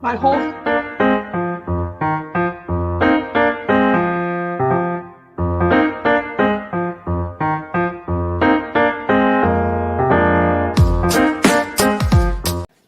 My whole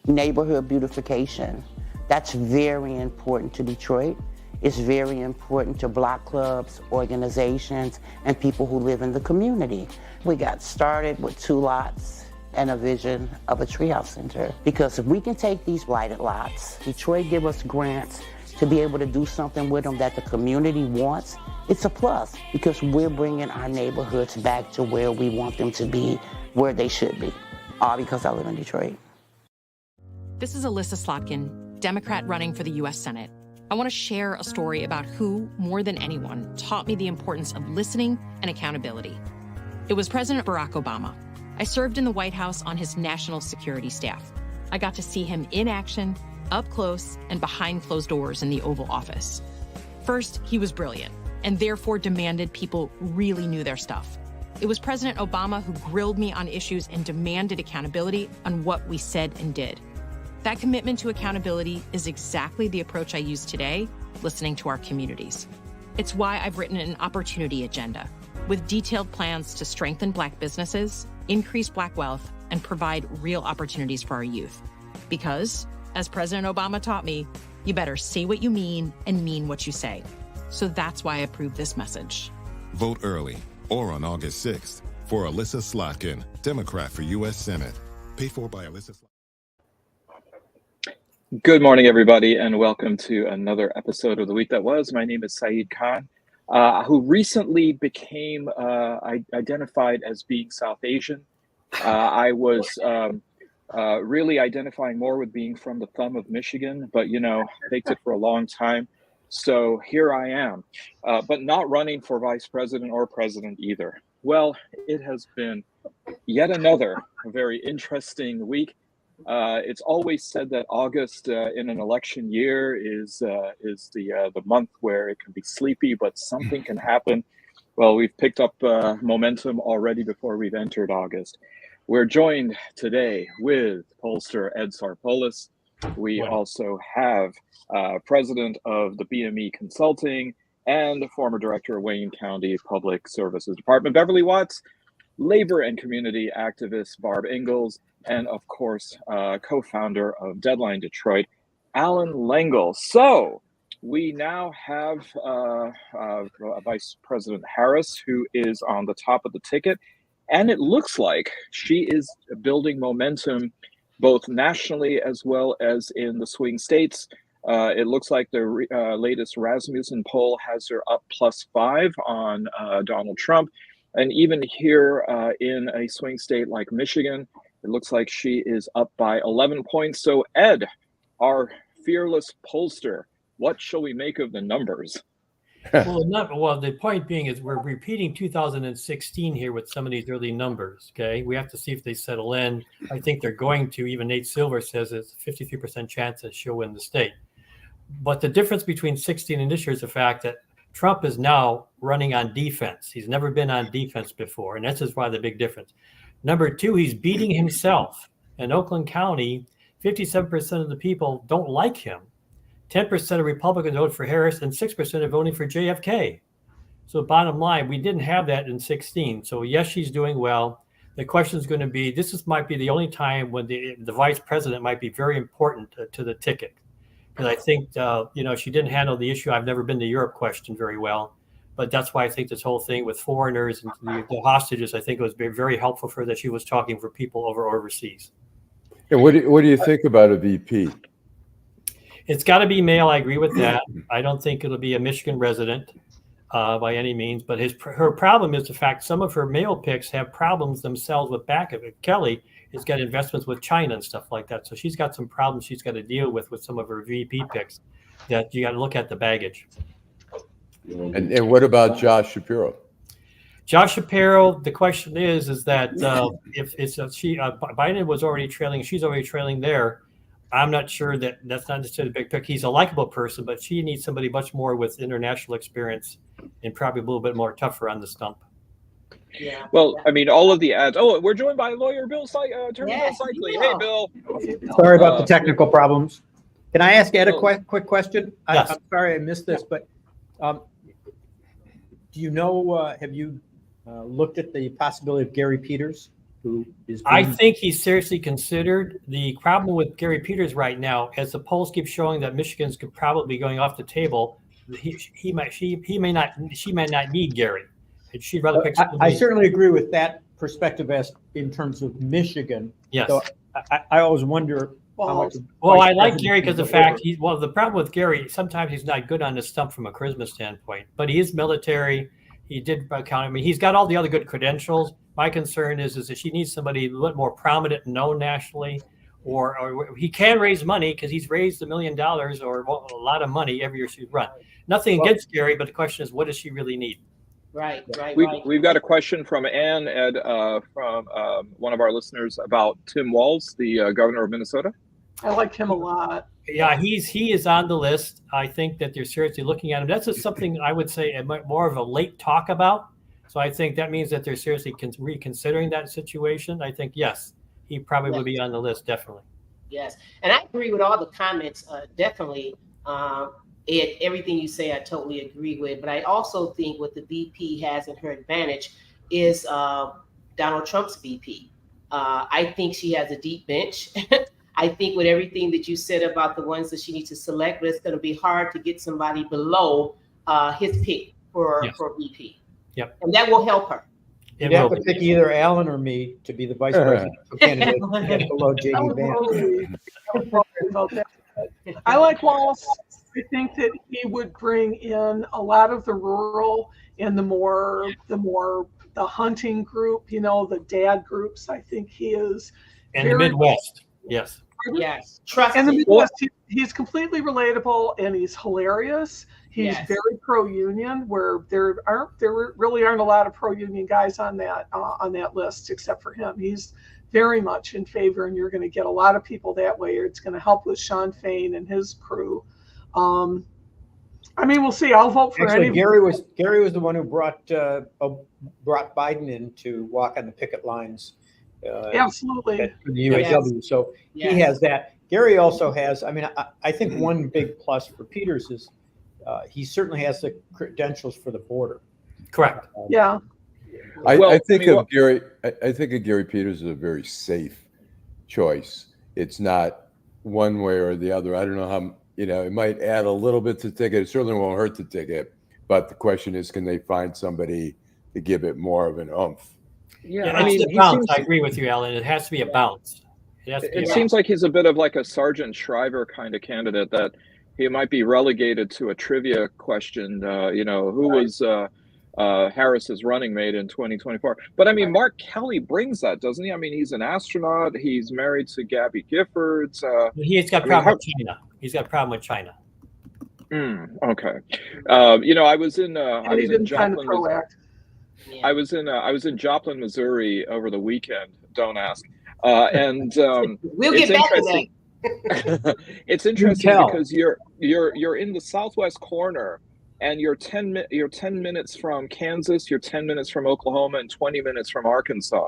neighborhood beautification. That's very important to Detroit. It's very important to block clubs, organizations, and people who live in the community. We got started with 2 lots and a vision of a treehouse center. Because if we can take these blighted lots, Detroit give us grants to be able to do something with them that the community wants, it's a plus because we're bringing our neighborhoods back to where we want them to be, where they should be. All because I live in Detroit. This is Alyssa Slotkin, Democrat running for the U.S. Senate. I want to share a story about who, more than anyone, taught me the importance of listening and accountability. It was President Barack Obama. I served in the White House on his national security staff. I got to see him in action, up close, and behind closed doors in the Oval Office. First, he was brilliant, and therefore demanded people really knew their stuff. It was President Obama who grilled me on issues and demanded accountability on what we said and did. That commitment to accountability is exactly the approach I use today, listening to our communities. It's why I've written an opportunity agenda with detailed plans to strengthen Black businesses, increase Black wealth, and provide real opportunities for our youth. Because, as President Obama taught me, you better say what you mean and mean what you say. So that's why I approved this message. Vote early or on August 6th for Alyssa Slotkin, Democrat for U.S. Senate. Paid for by Alyssa Slotkin. Good morning, everybody, and welcome to another episode of The Week That Was. My name is Saeed Khan, who recently became identified as being South Asian. I was really identifying more with being from the thumb of Michigan, but, faked it for a long time. So here I am, but not running for vice president or president either. Well, it has been yet another very interesting week. It's always said that August in an election year is the month where it can be sleepy, but something can happen. Well, we've picked up momentum already before we've entered August. We're joined today with pollster Ed Sarpolus. We also have president of the BME Consulting and the former director of Wayne County Public Services Department, Beverly Watts, labor and community activist Barb Ingalls, and of course, co-founder of Deadline Detroit, Allan Lengel. So we now have Vice President Harris, who is on the top of the ticket, and it looks like she is building momentum both nationally as well as in the swing states. It looks like the latest Rasmussen poll has her up +5 on Donald Trump. And even here in a swing state like Michigan, it looks like she is up by 11 points. So Ed, our fearless pollster, what shall we make of the numbers? Well, the point being is we're repeating 2016 here with some of these early numbers, okay? We have to see if they settle in. I think they're going to. Even Nate Silver says it's a 53% chance that she'll win the state. But the difference between 16 and this year is the fact that Trump is now running on defense. He's never been on defense before, and that's just why the big difference. Number two, he's beating himself. In Oakland County, 57% of the people don't like him. 10% of Republicans vote for Harris, and 6% are voting for JFK. So bottom line, we didn't have that in 16. So yes, she's doing well. The question is going to be, might be the only time when the vice president might be very important to the ticket. Because I think, she didn't handle the issue. I've never been to Europe question very well. But that's why I think this whole thing with foreigners and the hostages, I think it was very helpful for her that she was talking for people overseas. And what do you think about a VP? It's got to be male. I agree with that. I don't think it'll be a Michigan resident by any means. But her problem is the fact some of her male picks have problems themselves with back of it. Kelly has got investments with China and stuff like that. So she's got some problems she's got to deal with some of her VP picks that you got to look at the baggage. And what about Josh Shapiro? Josh Shapiro, the question is that if it's Biden was already trailing, she's already trailing there. I'm not sure that's not necessarily the big pick. He's a likable person, but she needs somebody much more with international experience and probably a little bit more tougher on the stump. Yeah. Well, I mean, all of the ads. Oh, we're joined by lawyer Bill Seikaly. Bill Seikaly. Hey, Bill. Sorry about the technical problems. Can I ask Ed a quick question? Yes. I'm sorry I missed this, but do you know, have you looked at the possibility of Gary Peters, who is I think he's seriously considered. The problem with Gary Peters right now, as the polls keep showing that Michigan's could probably be going off the table, she may not need Gary. She'd rather pick. I certainly agree with that perspective as in terms of Michigan. Yes. So I always wonder how much. Well, I like Gary because the fact the problem with Gary, sometimes he's not good on the stump from a charisma standpoint, but he is military. He did count. I mean, he's got all the other good credentials. My concern is that she needs somebody a little more prominent and known nationally, or he can raise money because he's raised $1 million or a lot of money every year she's run. Nothing against Gary, but the question is, what does she really need? Right. We've got a question from Ann, Ed, from one of our listeners about Tim Walz, the governor of Minnesota. I like him a lot. Yeah, he is on the list. I think that they're seriously looking at him. That's just something I would say more of a late talk about. So I think that means that they're seriously reconsidering that situation. I think, yes, he probably would be on the list, definitely. Yes, and I agree with all the comments, definitely. Ed, everything you say, I totally agree with. But I also think what the VP has in her advantage is Donald Trump's VP. I think she has a deep bench. I think with everything that you said about the ones that she needs to select, but it's going to be hard to get somebody below his pick for VP. Yep. And that will help her. You'd have to pick either Allan or me to be the vice president candidate below J.D. Vance. I like Walz. I think that he would bring in a lot of the rural and the hunting group, the dad groups. I think he is. And the Midwest. Yes. Yes. Trust and the Midwest, he's completely relatable and he's hilarious. He's very pro-union, where there really aren't a lot of pro-union guys on that list except for him. He's very much in favor, and you're going to get a lot of people that way. It's going to help with Sean Fain and his crew. I mean, we'll see. I'll vote for any. Gary was the one who brought Biden in to walk on the picket lines. Absolutely. At the UAW. So he has that. Gary also has. I mean, I think one big plus for Peters is he certainly has the credentials for the border. Correct. Yeah. I think of Gary Peters as a very safe choice. It's not one way or the other. I don't know how, it might add a little bit to the ticket. It certainly won't hurt the ticket. But the question is, can they find somebody to give it more of an oomph? Yeah, I mean, I agree with you, Allan. It has to be a bounce. It seems like he's a bit of like a Sergeant Shriver kind of candidate, that he might be relegated to a trivia question. Who was Harris's running mate in 2024? But I mean, Mark Kelly brings that, doesn't he? I mean, he's an astronaut. He's married to Gabby Giffords. He's got a problem with China. He's got a problem with China. Okay. I was in Joplin. I was in Joplin, Missouri over the weekend. Don't ask. And we'll get back to that. It's interesting because you're in the southwest corner, and you're 10 minutes from Kansas, you're 10 minutes from Oklahoma, and 20 minutes from Arkansas,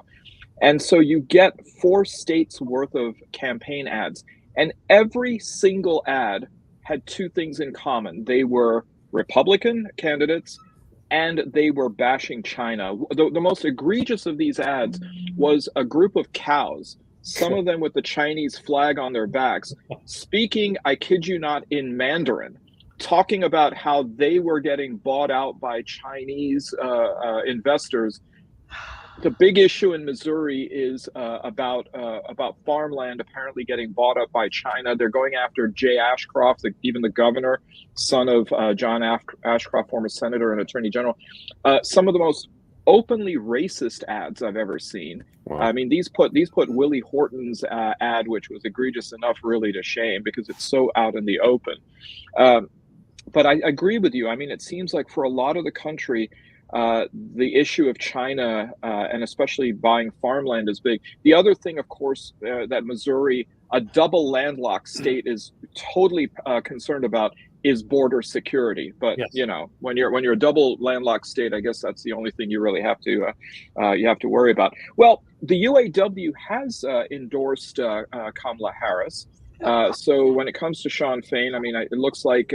and so you get 4 states worth of campaign ads, and every single ad had 2 things in common. They were Republican candidates, and they were bashing China. The most egregious of these ads was a group of cows, some of them with the Chinese flag on their backs, speaking, I kid you not, in Mandarin, talking about how they were getting bought out by Chinese investors. The big issue in Missouri is about farmland apparently getting bought up by China. They're going after Jay Ashcroft, even the governor, son of John Ashcroft, former senator and attorney general. Some of the most openly racist ads I've ever seen. Wow. I mean, these put Willie Horton's ad, which was egregious enough really to shame because it's so out in the open. But I agree with you. I mean, it seems like for a lot of the country, the issue of China and especially buying farmland is big. The other thing, of course, that Missouri, a double landlocked state, is totally concerned about is border security. But when you're a double landlocked state, I guess that's the only thing you really have to worry about. Well, the UAW has endorsed Kamala Harris. So when it comes to Sean Fain, I mean, it looks like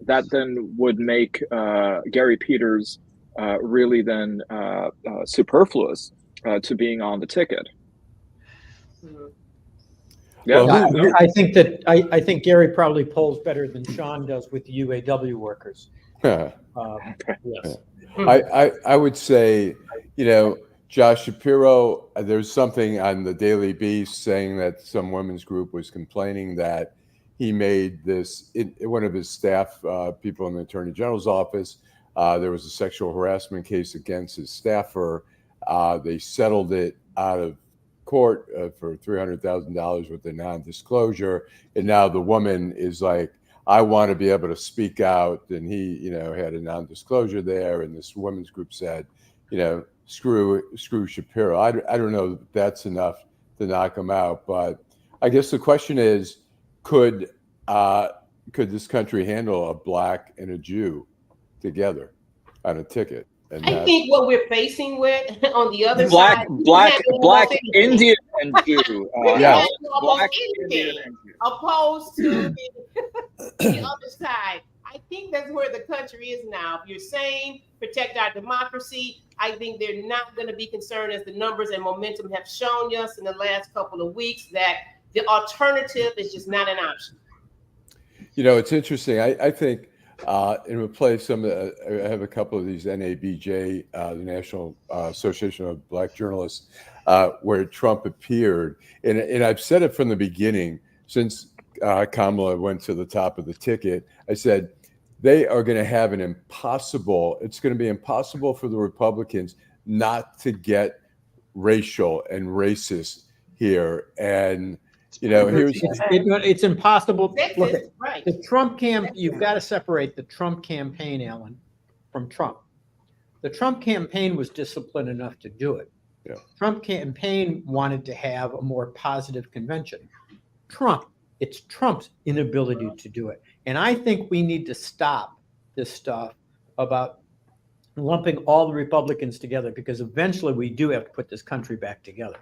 that then would make Gary Peters really then superfluous to being on the ticket. Yeah, well, I think Gary probably polls better than Sean does with the UAW workers. Yes. Yes. I would say, you know, Josh Shapiro, there's something on the Daily Beast saying that some women's group was complaining that he made this, one of his staff people in the Attorney General's office, there was a sexual harassment case against his staffer. They settled it out of court for $300,000 with a non-disclosure. And now the woman is like, I want to be able to speak out. And he, you know, had a non-disclosure there. And this women's group said, you know, screw Shapiro. I don't know if that's enough to knock him out. But I guess the question is, could this country handle a black and a Jew together on a ticket? And I think what we're facing with on the other black, side, black Indian and Jew, yeah, black Indian and Jew, opposed to the other side. I think that's where the country is now. If you're saying protect our democracy, I think they're not going to be concerned, as the numbers and momentum have shown us in the last couple of weeks, that the alternative is just not an option. You know, it's interesting. I think in replace I have a couple of these NABJ, the National Association of Black Journalists, where Trump appeared. And I've said it from the beginning, since Kamala went to the top of the ticket, I said, they are going to have it's going to be impossible for the Republicans not to get racial and racist here. And, you know, it's impossible. Look, right. The Trump camp, you've got to separate the Trump campaign, Allan, from Trump. The Trump campaign was disciplined enough to do it. Yeah. Trump campaign wanted to have a more positive convention. It's Trump's inability to do it. And I think we need to stop this stuff about lumping all the Republicans together, because eventually we do have to put this country back together.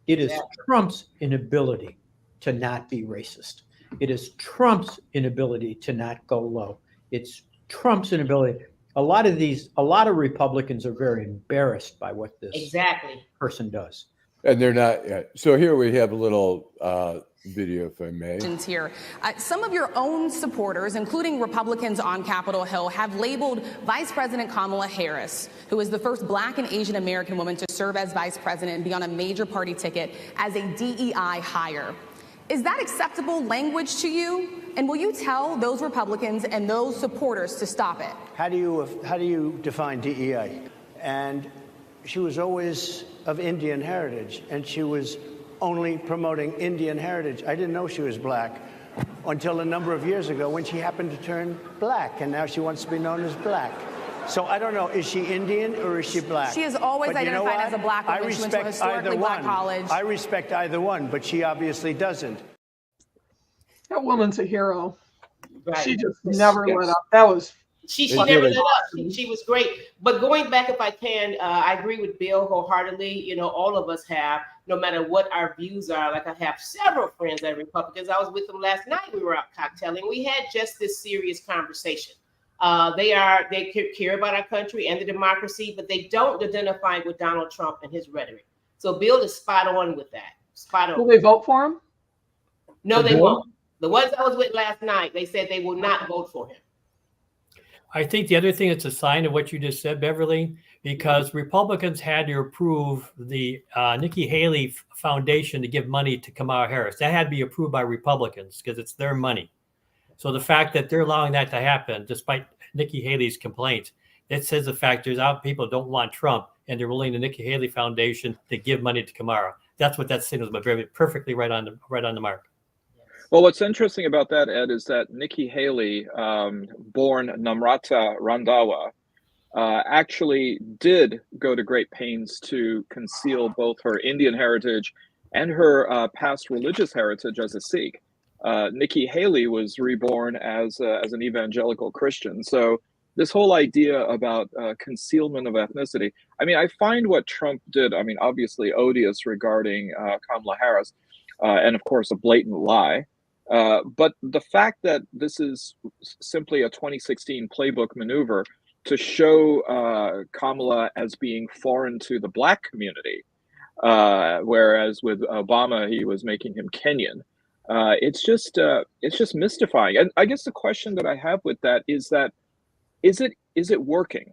It is Trump's inability to not be racist. It is Trump's inability to not go low. It's Trump's inability. A lot of Republicans are very embarrassed by what this person does. And they're not. So here we have a little video, if I may. Here. Some of your own supporters, including Republicans on Capitol Hill, have labeled Vice President Kamala Harris, who is the first Black and Asian American woman to serve as vice president and be on a major party ticket, as a DEI hire. Is that acceptable language to you? And will you tell those Republicans and those supporters to stop it? How do you define DEI? And she was always of Indian heritage, and she was only promoting Indian heritage. I didn't know she was black until a number of years ago, when she happened to turn black, and now she wants to be known as black. So I don't know, is she Indian or is she black? She has always identified as a black woman. She went to a historically black college. I respect either one, but she obviously doesn't. That woman's a hero. Right. She just never let up. That was She never let up. She was great. But going back, if I can, I agree with Bill wholeheartedly. You know, all of us have, no matter what our views are. Like, I have several friends that are Republicans. I was with them last night. We were out cocktailing. We had just this serious conversation. They care about our country and the democracy, but they don't identify with Donald Trump and his rhetoric. So Bill is spot on with that. Spot on. Will they vote for him? No, they won't. The ones I was with last night, they said they will not vote for him. I think the other thing, it's a sign of what you just said, Beverly, because Republicans had to approve the Nikki Haley Foundation to give money to Kamala Harris. That had to be approved by Republicans because it's their money. So the fact that they're allowing that to happen, despite Nikki Haley's complaints, it says the fact there's out people don't want Trump, and they're willing the Nikki Haley Foundation to give money to Kamala. That's what that signals, but very perfectly right on the mark. Well, what's interesting about that, Ed, is that Nikki Haley, born Namrata Randhawa, actually did go to great pains to conceal both her Indian heritage and her past religious heritage as a Sikh. Nikki Haley was reborn as an evangelical Christian. So this whole idea about concealment of ethnicity, I mean, I find what Trump did, I mean, obviously odious regarding Kamala Harris, and of course a blatant lie. But the fact that this is simply a 2016 playbook maneuver to show Kamala as being foreign to the Black community, whereas with Obama he was making him Kenyan, it's just mystifying. And I guess the question that I have with that is it working?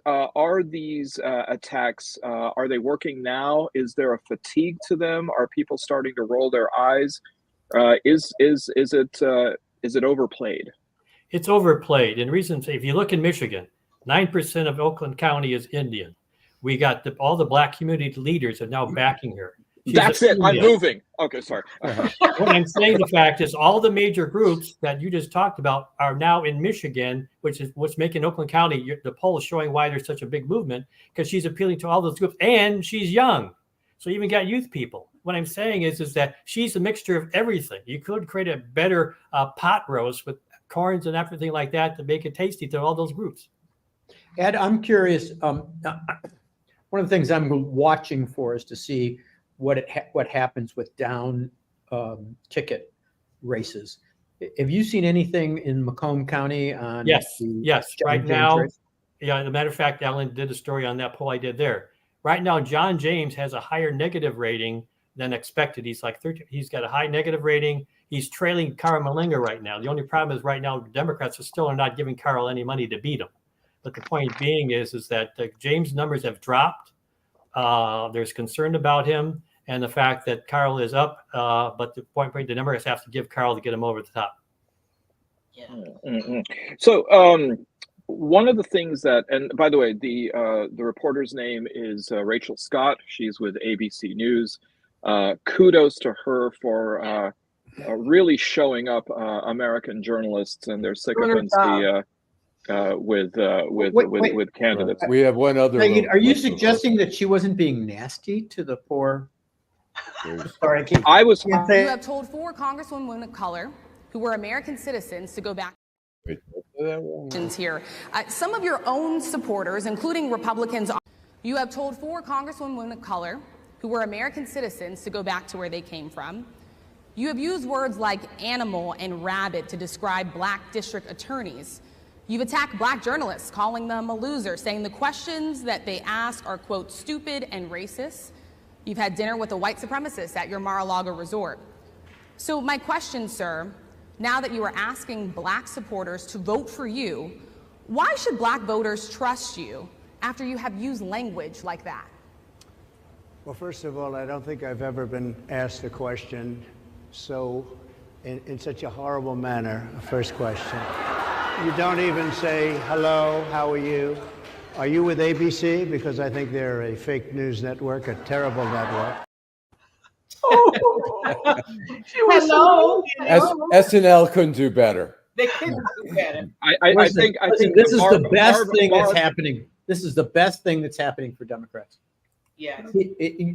Are these attacks are they working now? Is there a fatigue to them? Are people starting to roll their eyes? Is it overplayed? It's overplayed. And reasons, if you look in Michigan, 9% of Oakland County is Indian. We got all the Black community leaders are now backing her. That's it. I'm moving. Okay, sorry. What I'm saying, the fact is, all the major groups that you just talked about are now in Michigan, which is what's making Oakland County, the polls showing why there's such a big movement, because she's appealing to all those groups, and she's young. So you even got youth people. What I'm saying is that she's a mixture of everything. You could create a better pot roast with corns and everything like that to make it tasty to all those groups. Ed, I'm curious. One of the things I'm watching for is to see what happens with down ticket races. Have you seen anything in Macomb County on? Yes. Right now, race? yeah. As a matter of fact, Allan did a story on that poll I did there. Right now, John James has a higher negative rating than expected. He's like 13. He's got a high negative rating. He's trailing Carl Malinga right now. The only problem is right now Democrats are not giving Carl any money to beat him. But the point being is that James' numbers have dropped. There's concern about him and the fact that Carl is up. But the point being, the Democrats have to give Carl to get him over the top. Yeah. Mm-hmm. So one of the things that, and by the way, the reporter's name is Rachel Scott. She's with ABC News. Kudos to her for really showing up American journalists and their sycophants with candidates. We have one other. Are you suggesting that she wasn't being nasty to the poor? Sorry, I was. You have told 4 congresswomen of color who were American citizens to go back. Here, some of your own supporters, including Republicans. You have told 4 congresswomen of color who were American citizens to go back to where they came from. You have used words like animal and rabid to describe Black district attorneys. You've attacked Black journalists, calling them a loser, saying the questions that they ask are, quote, stupid and racist. You've had dinner with a white supremacist at your Mar-a-Lago resort. So my question, sir, now that you are asking Black supporters to vote for you, why should Black voters trust you after you have used language like that? Well, first of all, I don't think I've ever been asked a question in such a horrible manner. First question. You don't even say, hello, how are you? Are you with ABC? Because I think they're a fake news network, a terrible network. Hello. SNL couldn't do better. They couldn't do better. I think this is the best thing that's happening. This is the best thing that's happening for Democrats. Yeah.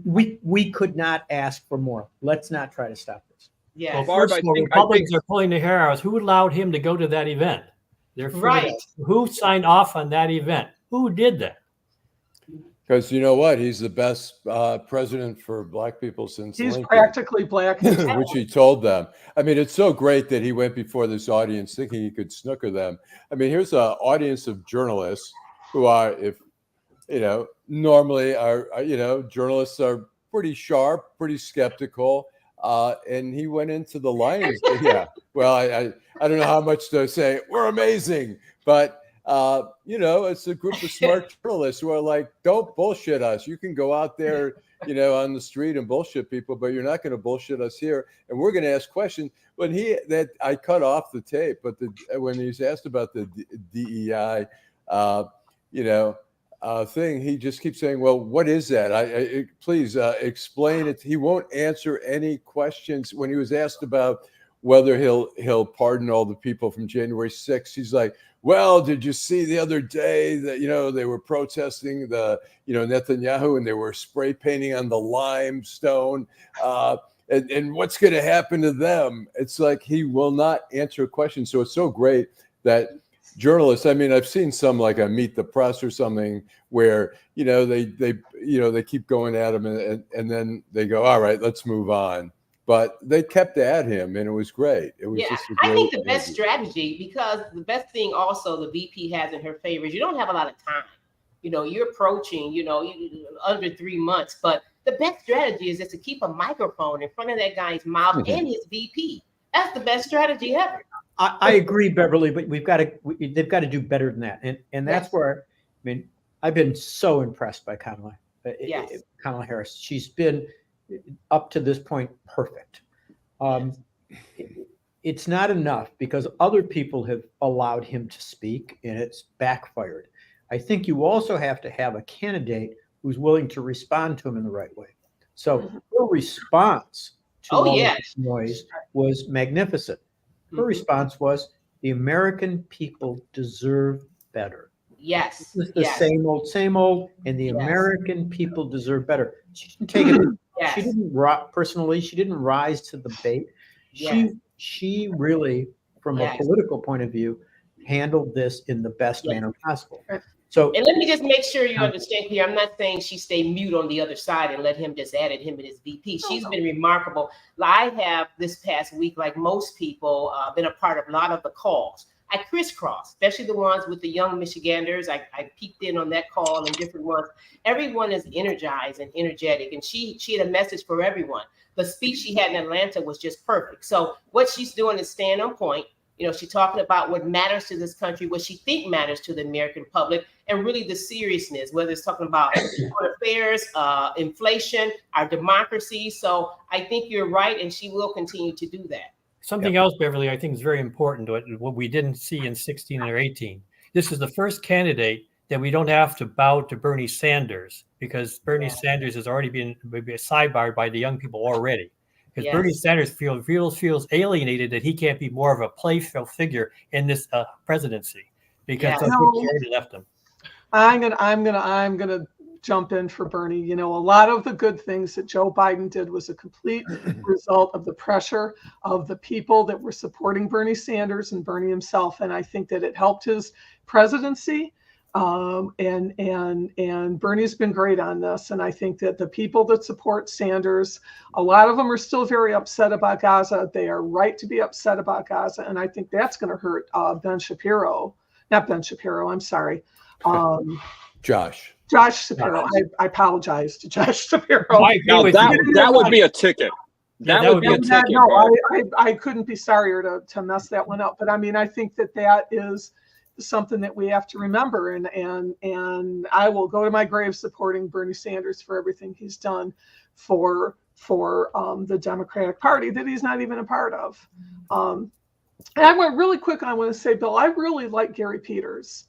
We could not ask for more. Let's not try to stop this. Yeah. Well, first of all, Republicans are pulling their hair out. Who allowed him to go to that event? They're right. Who signed off on that event? Who did that? Because you know what? He's the best president for Black people since he's Lincoln. Practically Black. Which he told them. I mean, it's so great that he went before this audience thinking he could snooker them. I mean, here's an audience of journalists who are, normally are, journalists are pretty sharp, pretty skeptical. And he went into the Lions. Yeah. Well, I don't know how much to say. We're amazing. But, it's a group of smart journalists who are like, don't bullshit us. You can go out there, on the street and bullshit people, but you're not going to bullshit us here. And we're going to ask questions. I cut off the tape, but when he's asked about the DEI, thing, he just keeps saying, well, what is that? Please explain it. He won't answer any questions. When he was asked about whether he'll pardon all the people from January 6th, he's like, well, did you see the other day that, they were protesting Netanyahu and they were spray painting on the limestone and what's going to happen to them? It's like he will not answer a question. So it's so great that journalists, I mean, I've seen some like a Meet the Press or something where, they keep going at him and then they go, all right, let's move on. but they kept at him, and it was great. It was just a great I think the best interview. strategy, because the best thing also the VP has in her favor is you don't have a lot of time. You're approaching, under 3 months, but the best strategy is just to keep a microphone in front of that guy's mouth and his VP. That's the best strategy ever. I agree, Beverly, but they've got to do better than that. And that's where, I've been so impressed by Kamala Harris. She's been up to this point perfect. It's not enough because other people have allowed him to speak and it's backfired. I think you also have to have a candidate who's willing to respond to him in the right way. So her response to all this noise was magnificent. Her response was, the American people deserve better. Yes. This is the same old, and the American people deserve better. She didn't take it. She didn't personally. She didn't rise to the bait. She really, from a political point of view, handled this in the best manner possible. So, and let me just make sure you understand here. I'm not saying she stayed mute on the other side and let him just add at him and his VP. She's been remarkable. I have this past week, like most people, been a part of a lot of the calls. I crisscross, especially the ones with the young Michiganders. I peeked in on that call and different ones. Everyone is energized and energetic, and she had a message for everyone. The speech she had in Atlanta was just perfect. So what she's doing is staying on point. She's talking about what matters to this country, what she thinks matters to the American public, and really the seriousness, whether it's talking about foreign affairs, inflation, our democracy. So I think you're right, and she will continue to do that. Something else, Beverly, I think is very important, what we didn't see in 16 or 18. This is the first candidate that we don't have to bow to Bernie Sanders, because Bernie Sanders has already been sidebarred by the young people already. Because Bernie Sanders feels alienated that he can't be more of a playful figure in this presidency, because he already left him. I'm gonna jump in for Bernie. A lot of the good things that Joe Biden did was a complete result of the pressure of the people that were supporting Bernie Sanders and Bernie himself, and I think that it helped his presidency. And Bernie's been great on this. And I think that the people that support Sanders, a lot of them are still very upset about Gaza. They are right to be upset about Gaza. And I think that's going to hurt not Ben Shapiro. I'm sorry. Josh Shapiro. I apologize to Josh Shapiro. Now that would be a ticket. That would be a ticket. No, I couldn't be sorrier to mess that one up. But I think that is something that we have to remember, and I will go to my grave supporting Bernie Sanders for everything he's done for the Democratic Party that he's not even a part of. And I went really quick. I want to say, Bill, I really like Gary Peters.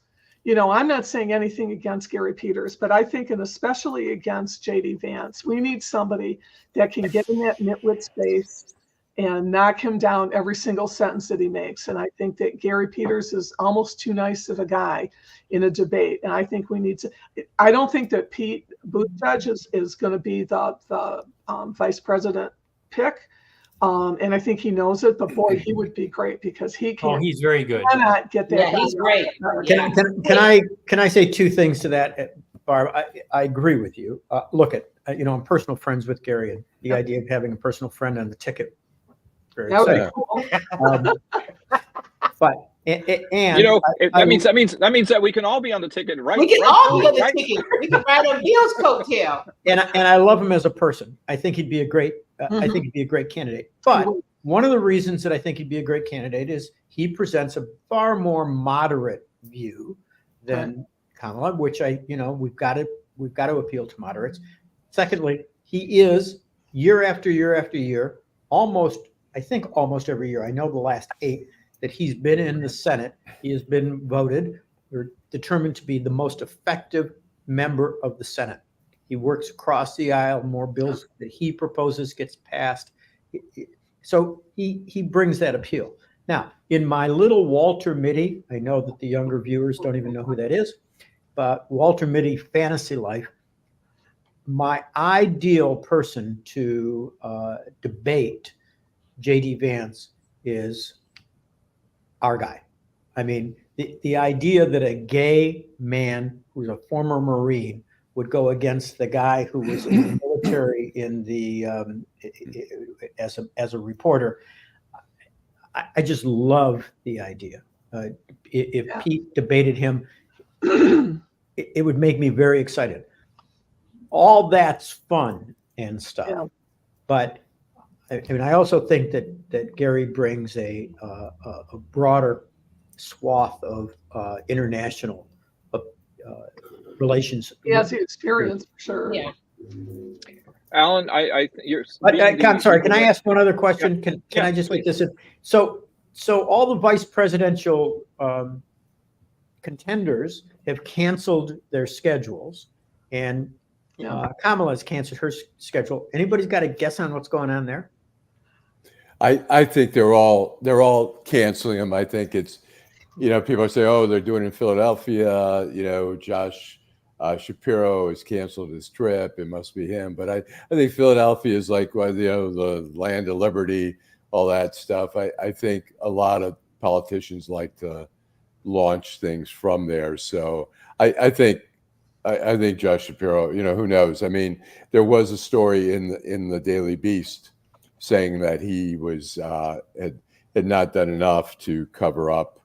I'm not saying anything against Gary Peters, but I think, and especially against J.D. Vance, we need somebody that can get in that nitwit's face and knock him down every single sentence that he makes. And I think that Gary Peters is almost too nice of a guy in a debate. And I think we need to, I don't think that Pete Buttigieg is going to be the vice president pick. And I think he knows it, but boy, he would be great because he can. Oh, he's very good. Cannot get that. Yeah, he's great. Can I say two things to that, Barb? I agree with you. Look I'm personal friends with Gary, and the idea of having a personal friend on the ticket. Very exciting. Cool. But that means that we can all be on the ticket, right? We can all be on the ticket. We can ride on Bill's coattail. And I love him as a person. I think he'd be a great. I think he'd be a great candidate. But one of the reasons that I think he'd be a great candidate is he presents a far more moderate view than Kamala, which we've got to appeal to moderates. Secondly, he is year after year after year, almost every year. I know the last 8 that he's been in the Senate, he has been voted or determined to be the most effective member of the Senate. He works across the aisle. More bills that he proposes gets passed. So he brings that appeal. Now, in my little Walter Mitty, I know that the younger viewers don't even know who that is, but Walter Mitty fantasy life, my ideal person to debate J.D. Vance is our guy. I mean, the idea that a gay man who's a former Marine would go against the guy who was in the military in the as a reporter. I just love the idea. If Pete debated him, it would make me very excited. All that's fun and stuff, but I mean, I also think that Gary brings a broader swath of international relations. He has the experience for sure. Yeah. Allan, I'm sorry. Can I ask one other question? Can I just make this in? So all the vice presidential contenders have canceled their schedules, and Kamala has canceled her schedule. Anybody's got a guess on what's going on there? I think they're all canceling them. I think it's, people say, oh, they're doing it in Philadelphia. Josh Shapiro has canceled his trip. It must be him. But I think Philadelphia is like, the land of liberty, all that stuff. I think a lot of politicians like to launch things from there. So I think Josh Shapiro, who knows? I mean, there was a story in the Daily Beast saying that he was had not done enough to cover up.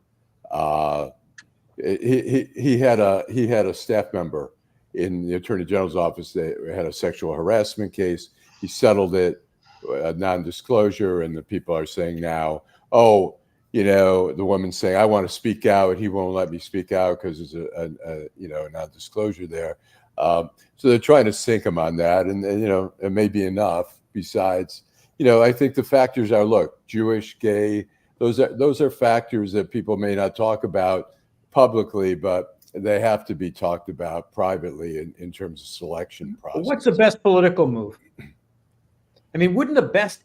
He had a staff member in the Attorney General's office that had a sexual harassment case. He settled it, non-disclosure, and the people are saying now, the woman's saying, I want to speak out. He won't let me speak out because there's a non-disclosure there. So they're trying to sink him on that, and it may be enough. Besides, I think the factors are, look, Jewish, gay, those are factors that people may not talk about publicly, but they have to be talked about privately in terms of selection process. What's the best political move? I mean, wouldn't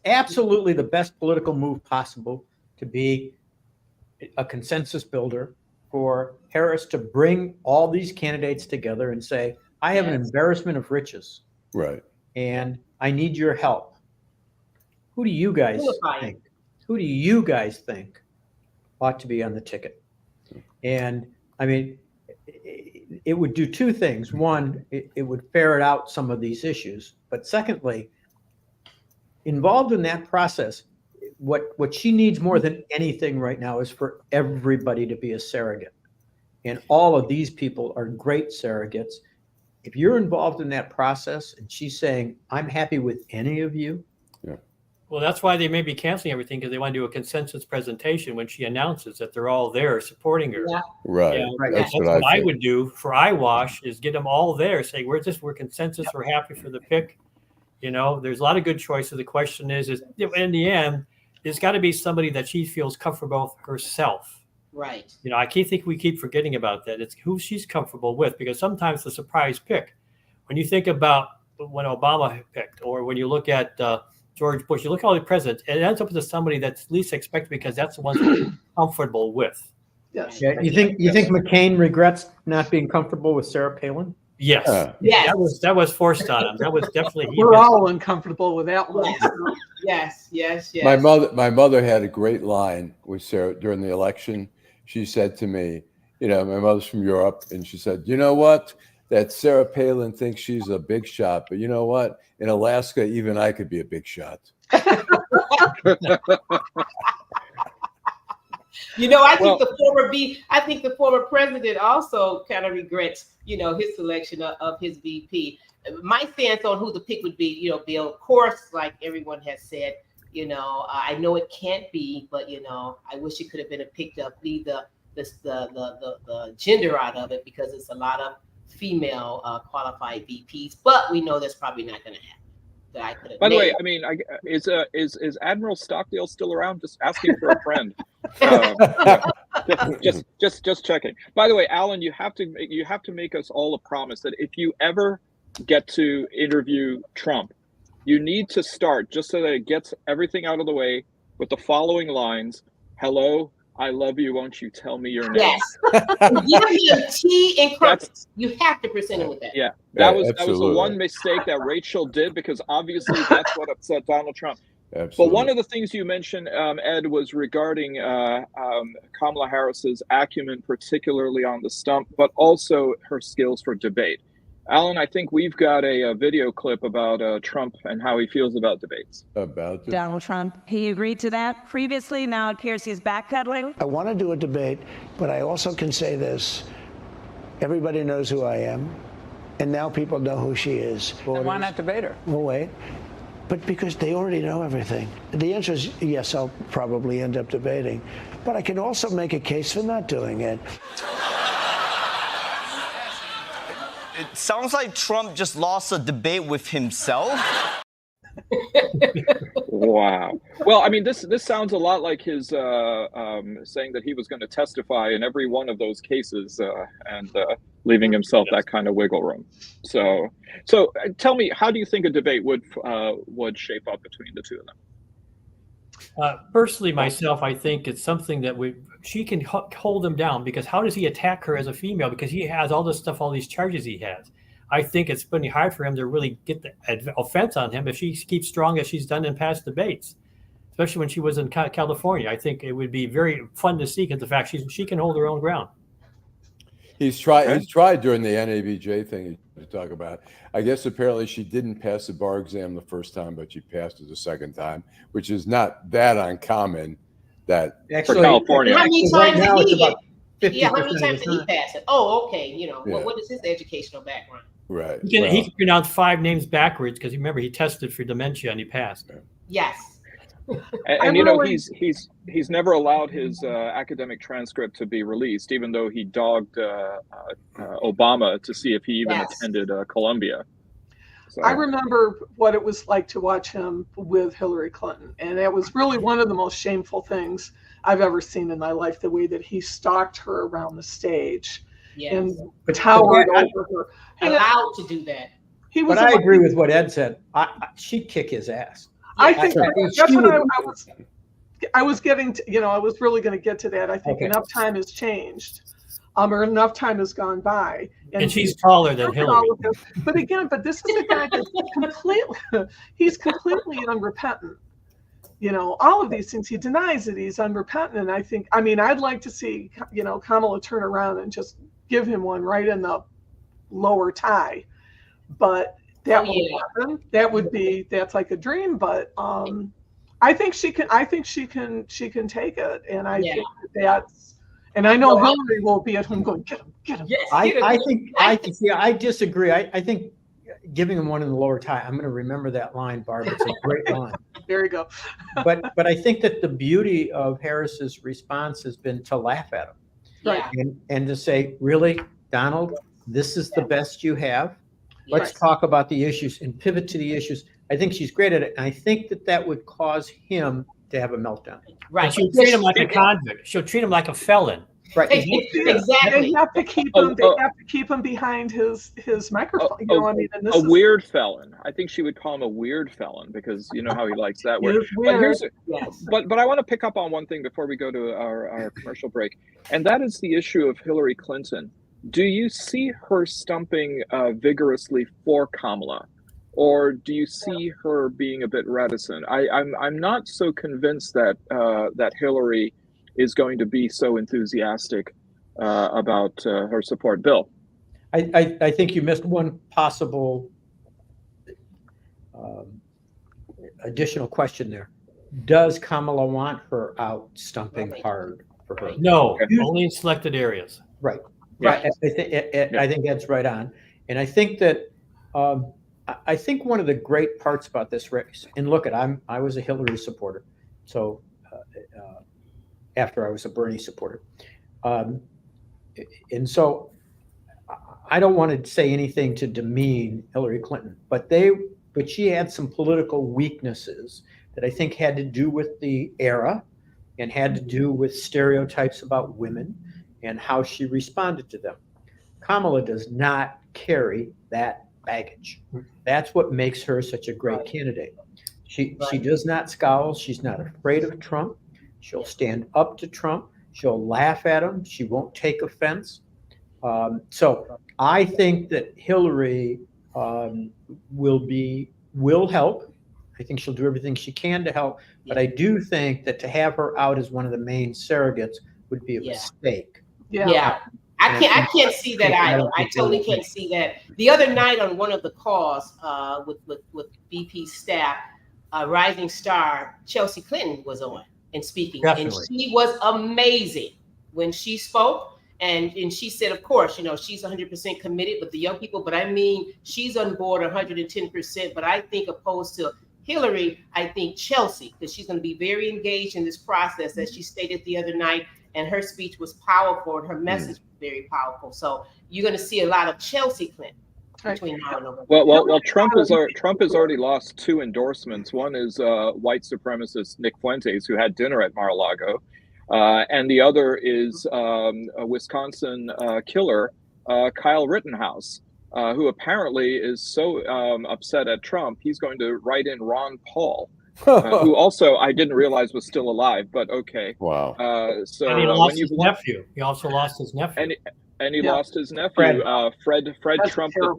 absolutely the best political move possible to be a consensus builder for Harris to bring all these candidates together and say, I have an embarrassment of riches. Right. And I need your help. Who do you guys think? Who do you guys think ought to be on the ticket? And I mean, it would do two things. One, it would ferret out some of these issues. But secondly, involved in that process, what she needs more than anything right now is for everybody to be a surrogate. And all of these people are great surrogates. If you're involved in that process and she's saying, I'm happy with any of you. Well, that's why they may be canceling everything, because they want to do a consensus presentation when she announces that they're all there supporting her. Yeah. Right. Yeah, Right. That's what I would do for eyewash, is get them all there saying, we're consensus, we're happy for the pick. There's a lot of good choices. The question is in the end, there's got to be somebody that she feels comfortable with herself. Right. I think we keep forgetting about that. It's who she's comfortable with, because sometimes the surprise pick, when you think about when Obama picked, or when you look at George Bush, you look at all the presidents, it ends up with somebody that's least expected because that's the one they're comfortable with. Yes. Yeah. You think McCain regrets not being comfortable with Sarah Palin? Yes. Yes. That was forced on him. That was definitely. We're all uncomfortable with that one. Yes. My mother had a great line with Sarah during the election. She said to me, my mother's from Europe, and she said, you know what? That Sarah Palin thinks she's a big shot, but you know what? In Alaska, even I could be a big shot. I think the former president also kind of regrets, his selection of his VP. My stance on who the pick would be, Bill, of course, like everyone has said, I know it can't be, but I wish it could have been picked up, leave the gender out of it, because it's a lot of female qualified VPs, but we know that's probably not going to happen. By the way, I mean, is Admiral Stockdale still around? Just asking for a friend. Just checking. By the way, Allan, you have to make us all a promise that if you ever get to interview Trump, you need to start, just so that it gets everything out of the way, with the following lines: "Hello, I love you. Won't you tell me your name?" Yes. Give him tea and crumpets. You have to present him with that. Yeah, that was the one mistake that Rachel did, because obviously that's what upset Donald Trump. Absolutely. But one of the things you mentioned, Ed, was regarding Kamala Harris's acumen, particularly on the stump, but also her skills for debate. Alan, I think we've got a video clip about Trump and how he feels about debates. About Donald Trump, he agreed to that previously. Now it appears he's backpedaling. I want to do a debate, but I also can say this. Everybody knows who I am, and now people know who she is. Then why not debate her? Well, wait. But because they already know everything. The answer is yes, I'll probably end up debating. But I can also make a case for not doing it. It sounds like Trump just lost a debate with himself. Wow. Well, I mean, this sounds a lot like his saying that he was going to testify in every one of those cases and leaving himself that kind of wiggle room. So tell me, how do you think a debate would shape up between the two of them? Personally, myself, I think it's something that she can hold him down, because how does he attack her as a female? Because he has all this stuff, all these charges he has. I think it's pretty hard for him to really get the offense on him if she keeps strong as she's done in past debates, especially when she was in California. I think it would be very fun to see, because the fact she can hold her own ground. He's tried during the NABJ thing to talk about. I guess apparently she didn't pass the bar exam the first time, but she passed it the second time, which is not that uncommon. That actually, for California. How many times right did he get? Yeah, how many times did he pass it? Oh, okay. What is his educational background? Right. He can pronounce 5 names backwards, because remember he tested for dementia and he passed. Yes. And you know, he's never allowed his academic transcript to be released, even though he dogged Obama to see if he even attended Columbia. So. I remember what it was like to watch him with Hillary Clinton, and it was really one of the most shameful things I've ever seen in my life, the way that he stalked her around the stage and towered over her. Allowed to do that. But I agree with what Ed said. She'd kick his ass. I think that's what I was getting to, I was really going to get to that. I think enough time has changed, or enough time has gone by. And she's taller than Hillary. But this is a guy that's he's completely unrepentant. All of these things, he denies that he's unrepentant. And I'd like to see, Kamala turn around and just give him one right in the lower tie. But that won't happen. That's like a dream. But I think she can take it. And I think that's, and I know Hillary will be at home going, get him. Yes, I disagree. I think giving him one in the lower tie, I'm going to remember that line, Barb. It's a great line. There you go. but I think that the beauty of Harris's response has been to laugh at him. Right. And to say, really, Donald, this is the best you have. Let's talk about the issues and pivot to the issues. I think she's great at it. And I think that would cause him to have a meltdown. Right. And she'll treat him like a convict. She'll treat him like a felon. Right. Exactly. They have to keep him. They have to keep him behind his microphone. A weird felon. I think she would call him a weird felon, because you know how he likes that word. But I want to pick up on one thing before we go to our commercial break, and that is the issue of Hillary Clinton. Do you see her stumping vigorously for Kamala, or do you see her being a bit reticent? I'm not so convinced that that Hillary is going to be so enthusiastic about her support. Bill? I think you missed one possible additional question there. Does Kamala want her out stumping hard for her? No, only in selected areas. Right. Right. I think Ed's right on. And I think that I think one of the great parts about this race, and look, I was a Hillary supporter. So after I was a Bernie supporter. And so I don't want to say anything to demean Hillary Clinton, but she had some political weaknesses that I think had to do with the era and had to do with stereotypes about women and how she responded to them. Kamala does not carry that baggage. That's what makes her such a great candidate. She does not scowl. She's not afraid of Trump. She'll stand up to Trump. She'll laugh at him. She won't take offense. So I think that Hillary will help. I think she'll do everything she can to help. But I do think that to have her out as one of the main surrogates would be a mistake. Yeah. I can't see that either. I totally can't see that. The other night on one of the calls with BP staff, rising star Chelsea Clinton was on and speaking. Definitely. And she was amazing when she spoke. And she said, of course, you know, she's 100% committed with the young people, but I mean, she's on board 110%. But I think opposed to Hillary, I think Chelsea, because she's going to be very engaged in this process, as she stated the other night, and her speech was powerful and her message was very powerful. So you're going to see a lot of Chelsea Clinton between now and November. Well, Trump has already lost 2 endorsements. One is white supremacist Nick Fuentes, who had dinner at Mar-a-Lago. And the other is a Wisconsin killer, Kyle Rittenhouse, who apparently is so upset at Trump, he's going to write in Ron Paul, who also I didn't realize was still alive, but okay. Wow. So and he lost his nephew. He also lost his nephew. And he lost his nephew, Fred Trump III.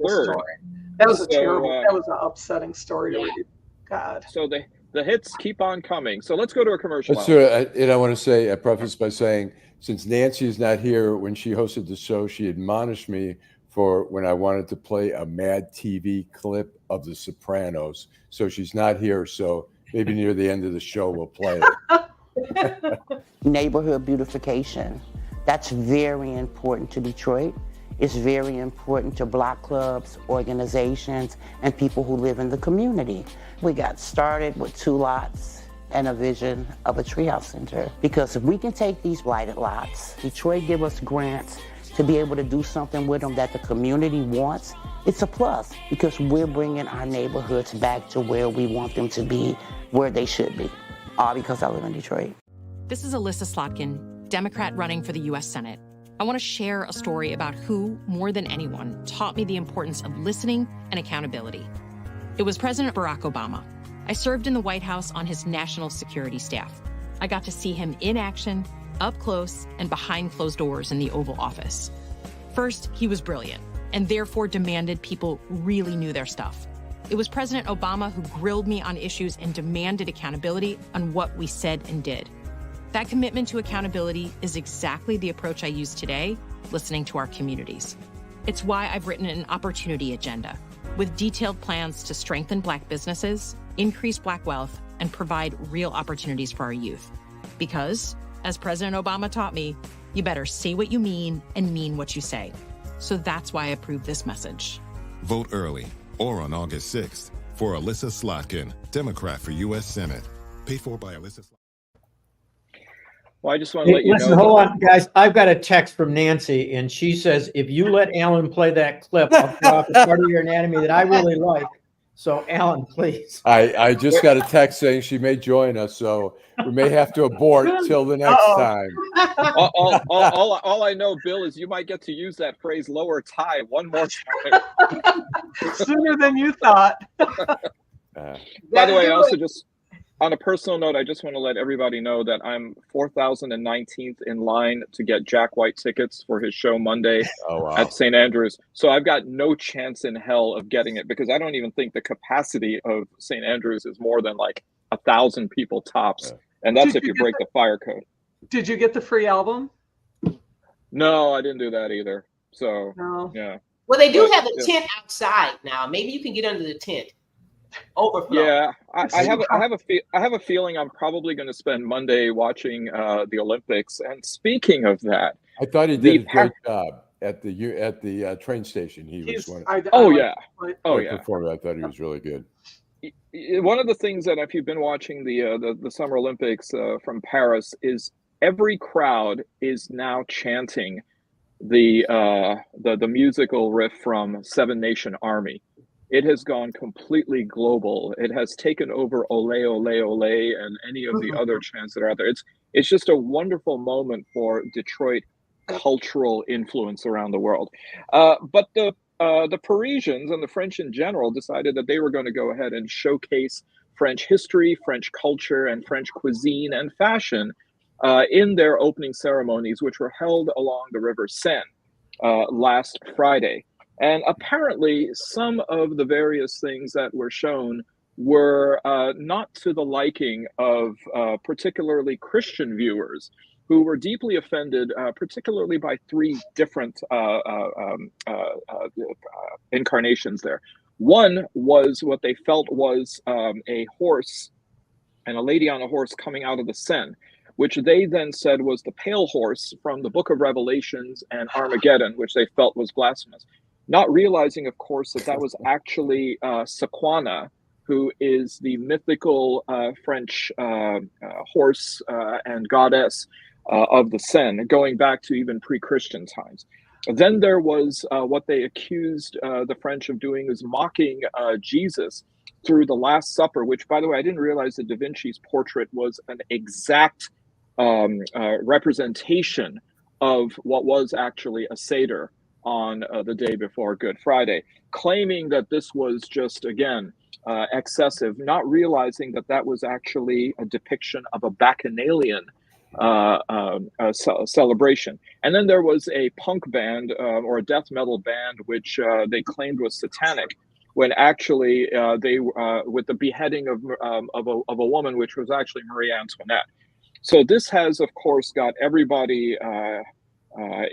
That was a terrible, that was an upsetting story to read. God. So the hits keep on coming. So let's go to a commercial. And I want to say, I preface by saying, since Nancy is not here, when she hosted the show, she admonished me for when I wanted to play a Mad TV clip of The Sopranos. So she's not here. So maybe near the end of the show, we'll play it. Neighborhood beautification. That's very important to Detroit. It's very important to block clubs, organizations, and people who live in the community. We got started with 2 lots and a vision of a treehouse center. Because if we can take these blighted lots, Detroit give us grants to be able to do something with them that the community wants, it's a plus because we're bringing our neighborhoods back to where we want them to be, where they should be. All because I live in Detroit. This is Alyssa Slotkin, Democrat running for the U.S. Senate. I want to share a story about who, more than anyone, taught me the importance of listening and accountability. It was President Barack Obama. I served in the White House on his national security staff. I got to see him in action, up close, and behind closed doors in the Oval Office. First, he was brilliant, and therefore demanded people really knew their stuff. It was President Obama who grilled me on issues and demanded accountability on what we said and did. That commitment to accountability is exactly the approach I use today, listening to our communities. It's why I've written an opportunity agenda with detailed plans to strengthen Black businesses, increase Black wealth, and provide real opportunities for our youth. Because, as President Obama taught me, you better say what you mean and mean what you say. So that's why I approve this message. Vote early or on August 6th for Alyssa Slotkin, Democrat for U.S. Senate. Paid for by Alyssa Slotkin. Well, I just want to let you listen, know. Hold on, guys. I've got a text from Nancy, and she says, if you let Allan play that clip, I'll cut off a part of your anatomy that I really like. So, Allan, please. I just got a text saying she may join us, so we may have to abort till the next time. All I know, Bill, is you might get to use that phrase "lower tie" one more time. Sooner than you thought. By the way, I also just, on a personal note, I just want to let everybody know that I'm 4,019th in line to get Jack White tickets for his show Monday at St. Andrews. So I've got no chance in hell of getting it because I don't even think the capacity of St. Andrews is more than like 1,000 people tops. And that's if you break the fire code. Did you get the free album? No, I didn't do that either. So, yeah. Well, they do have a tent outside now. Maybe you can get under the tent. Overflow. Yeah, I have a feeling I'm probably going to spend Monday watching the Olympics. And speaking of that, I thought he did a great job at the train station. He was one. Yeah. Performer. I thought he was really good. One of the things that if you've been watching the Summer Olympics from Paris is every crowd is now chanting the musical riff from Seven Nation Army. It has gone completely global. It has taken over Ole, Ole, Ole, and any of the other chants that are out there. It's just a wonderful moment for Detroit cultural influence around the world. But the Parisians and the French in general decided that they were going to go ahead and showcase French history, French culture, and French cuisine and fashion in their opening ceremonies, which were held along the River Seine last Friday. And apparently some of the various things that were shown were not to the liking of particularly Christian viewers. who were deeply offended, particularly by three different incarnations there. One was what they felt was a horse and a lady on a horse coming out of the Seine, which they then said was the pale horse from the Book of Revelations and Armageddon, which they felt was blasphemous. Not realizing, of course, that that was actually Sequana, who is the mythical French horse and goddess of the Seine, going back to even pre-Christian times. Then there was what they accused the French of doing, is mocking Jesus through the Last Supper, which, by the way, I didn't realize that Da Vinci's portrait was an exact representation of what was actually a Seder on the day before Good Friday, claiming that this was just, again, excessive, not realizing that that was actually a depiction of a Bacchanalian celebration. And then there was a punk band or a death metal band, which they claimed was satanic, when actually they with the beheading of a woman, which was actually Marie Antoinette. So this has, of course, got everybody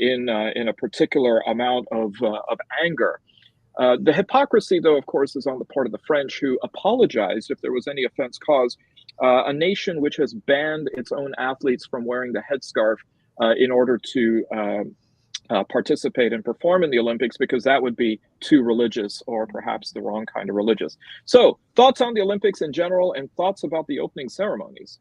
in a particular amount of anger. The hypocrisy, though, of course, is on the part of the French, who apologized if there was any offense caused. A nation which has banned its own athletes from wearing the headscarf in order to participate and perform in the Olympics, because that would be too religious, or perhaps the wrong kind of religious. So, thoughts on the Olympics in general, and thoughts about the opening ceremonies?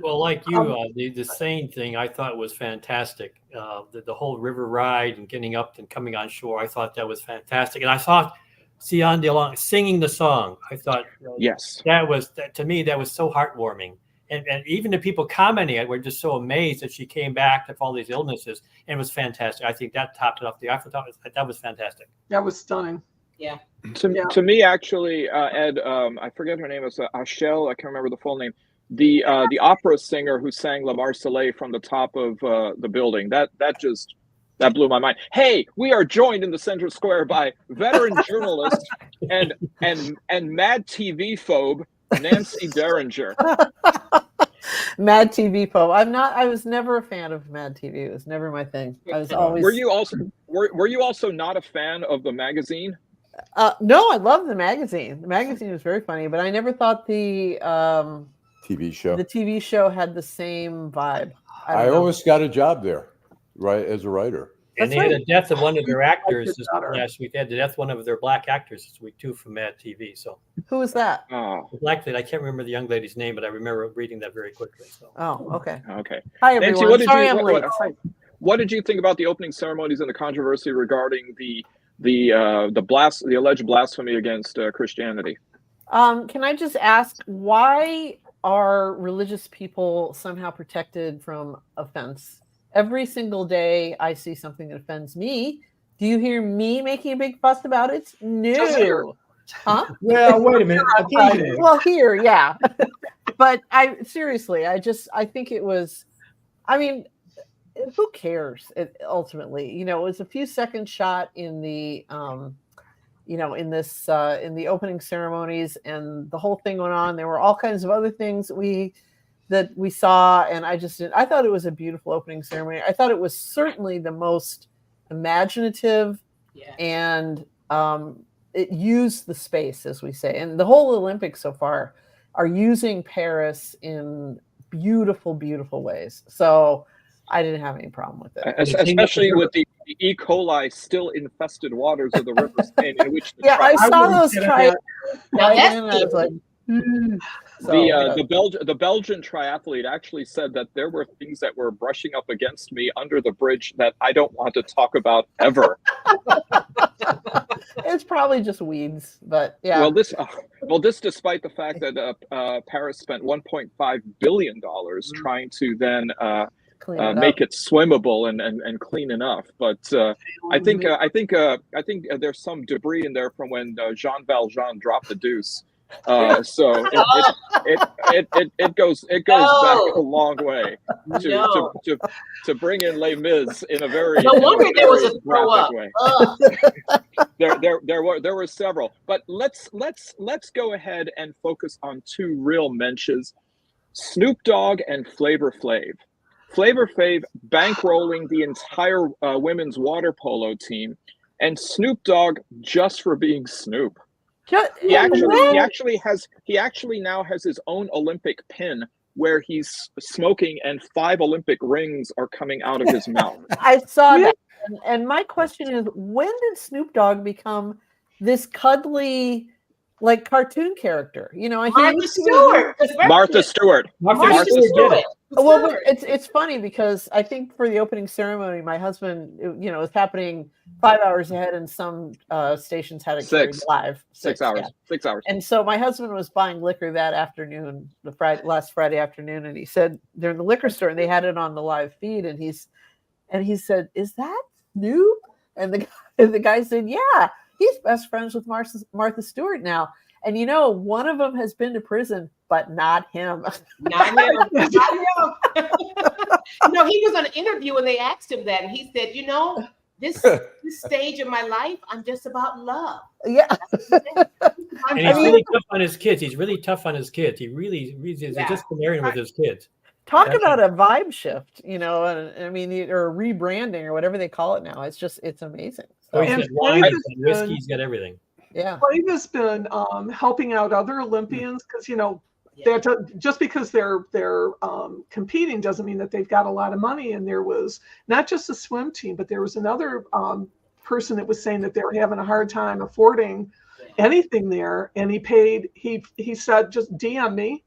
Well, like you, the Seine thing, I thought was fantastic. The whole river ride and getting up and coming on shore, I thought that was fantastic. And I thought Sion DeLong singing the song, I thought, yes, to me, that was so heartwarming. And even the people commenting it were just so amazed that she came back to all these illnesses, and it was fantastic. I think that topped it off. That was fantastic. That was stunning. Yeah. To me, actually, Ed, I forget her name. It's Achel. I can't remember the full name. The opera singer who sang La Marseillaise from the top of the building. That blew my mind. Hey, we are joined in the center square by veteran journalist and Mad TV phobe Nancy Derringer. Mad TV phobe. I was never a fan of Mad TV. It was never my thing. I was always. Were you also not a fan of the magazine? No, I love the magazine. The magazine was very funny, but I never thought the TV show. The TV show had the same vibe. I almost got a job there, right, as a writer. And they had the death of one of their actors last week. They had the death of one of their black actors this week too from Mad TV. So who was that? The black lady. I can't remember the young lady's name, but I remember reading that very quickly. So. Oh, okay. Okay. Hi everyone. Nancy, Sorry, I'm late. What did you think about the opening ceremonies and the controversy regarding the alleged blasphemy against Christianity? Can I just ask, why are religious people somehow protected from offense? Every single day I see something that offends me. Do you hear me making a big fuss about it? No. Huh? Well, wait a minute. Well, here, yeah. But I think it was, I mean, who cares? Ultimately, it was a few second shot in the, in the opening ceremonies, and the whole thing went on. There were all kinds of other things that we saw, and I thought it was a beautiful opening ceremony. I thought it was certainly the most imaginative, and it used the space, as we say. And the whole Olympics so far are using Paris in beautiful, beautiful ways. So I didn't have any problem with it. Especially with the E. coli still infested waters of the River Seine, in which I saw those triathletes. I was like, the Belgian triathlete actually said that there were things that were brushing up against me under the bridge that I don't want to talk about ever. It's probably just weeds, but yeah. Well, this despite the fact that Paris spent $1.5 billion trying to then make it swimmable and clean enough. But I think there's some debris in there from when Jean Valjean dropped the deuce. So it goes back a long way to bring in Les Mis in a very no wonder there was a throw up way. There were several, but let's go ahead and focus on two real mensches, Snoop Dogg and Flavor Flav. Flavor Flav bankrolling the entire women's water polo team, and Snoop Dogg just for being Snoop. He actually now has his own Olympic pin where he's smoking and 5 Olympic rings are coming out of his mouth. I saw that. And my question is, when did Snoop Dogg become this cuddly, like, cartoon character? You know, Martha Stewart. Martha Stewart. Martha Stewart. Well, but it's funny because I think for the opening ceremony, my husband, you know, it was happening 5 hours ahead, and some stations had it carried live. 6 hours. Yeah. 6 hours. And so my husband was buying liquor that afternoon, last Friday afternoon, and he said they're in the liquor store and they had it on the live feed, and he said, "Is that Snoop?" And the guy said, "Yeah, he's best friends with Martha Stewart now." And you know, one of them has been to prison, but not him. Not him. Not him. No, he was on an interview and they asked him that, and he said, "You know, this stage of my life, I'm just about love." Yeah. And he's really tough on his kids. He's really tough on his kids. He really is disciplinarian with his kids. Talk about a vibe shift, you know, and I mean, or rebranding or whatever they call it now. It's amazing. So he's got wine, he's got whiskey, he's got everything. Yeah. Flav has been helping out other Olympians because, you know, just because they're competing doesn't mean that they've got a lot of money. And there was not just a swim team, but there was another person that was saying that they were having a hard time affording anything there. And he said, "Just DM me."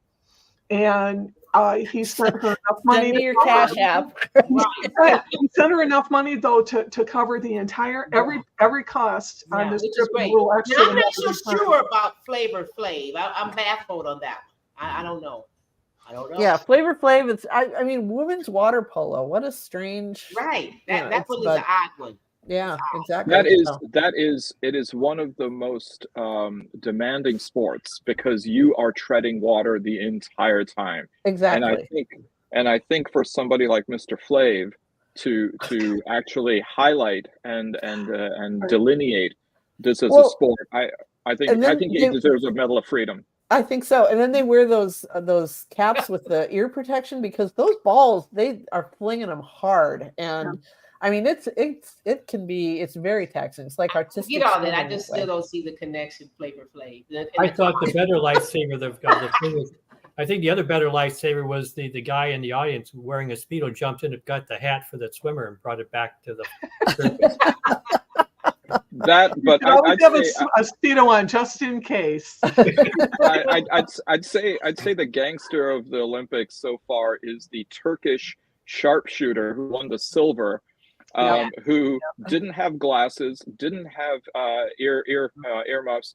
And he sent her enough money. Send me your Cash App. He sent her enough money though to cover the entire every cost on this trip. Now, I'm not so sure about Flavor Flav. I'm baffled on that. I don't know. Yeah, Flavor Flav. It's I mean, women's water polo. What a strange. Right. That one is an odd one. Yeah, exactly. It is one of the most demanding sports because you are treading water the entire time. Exactly. And I think for somebody like Mr. Flav to actually highlight and delineate this as a sport, I think he deserves a Medal of Freedom. I think so. And then they wear those caps with the ear protection because those balls, they are flinging them hard. And I mean, it's very taxing. It's like artistic. Get all that. I just still don't see the connection. Flavor Flav. I thought the better lifesaver, I think the other better lifesaver was the guy in the audience wearing a Speedo jumped in and got the hat for that swimmer and brought it back to the surface. I'd have a Speedo on just in case. I'd say the gangster of the Olympics so far is the Turkish sharpshooter who won the silver. Who didn't have glasses, didn't have earmuffs,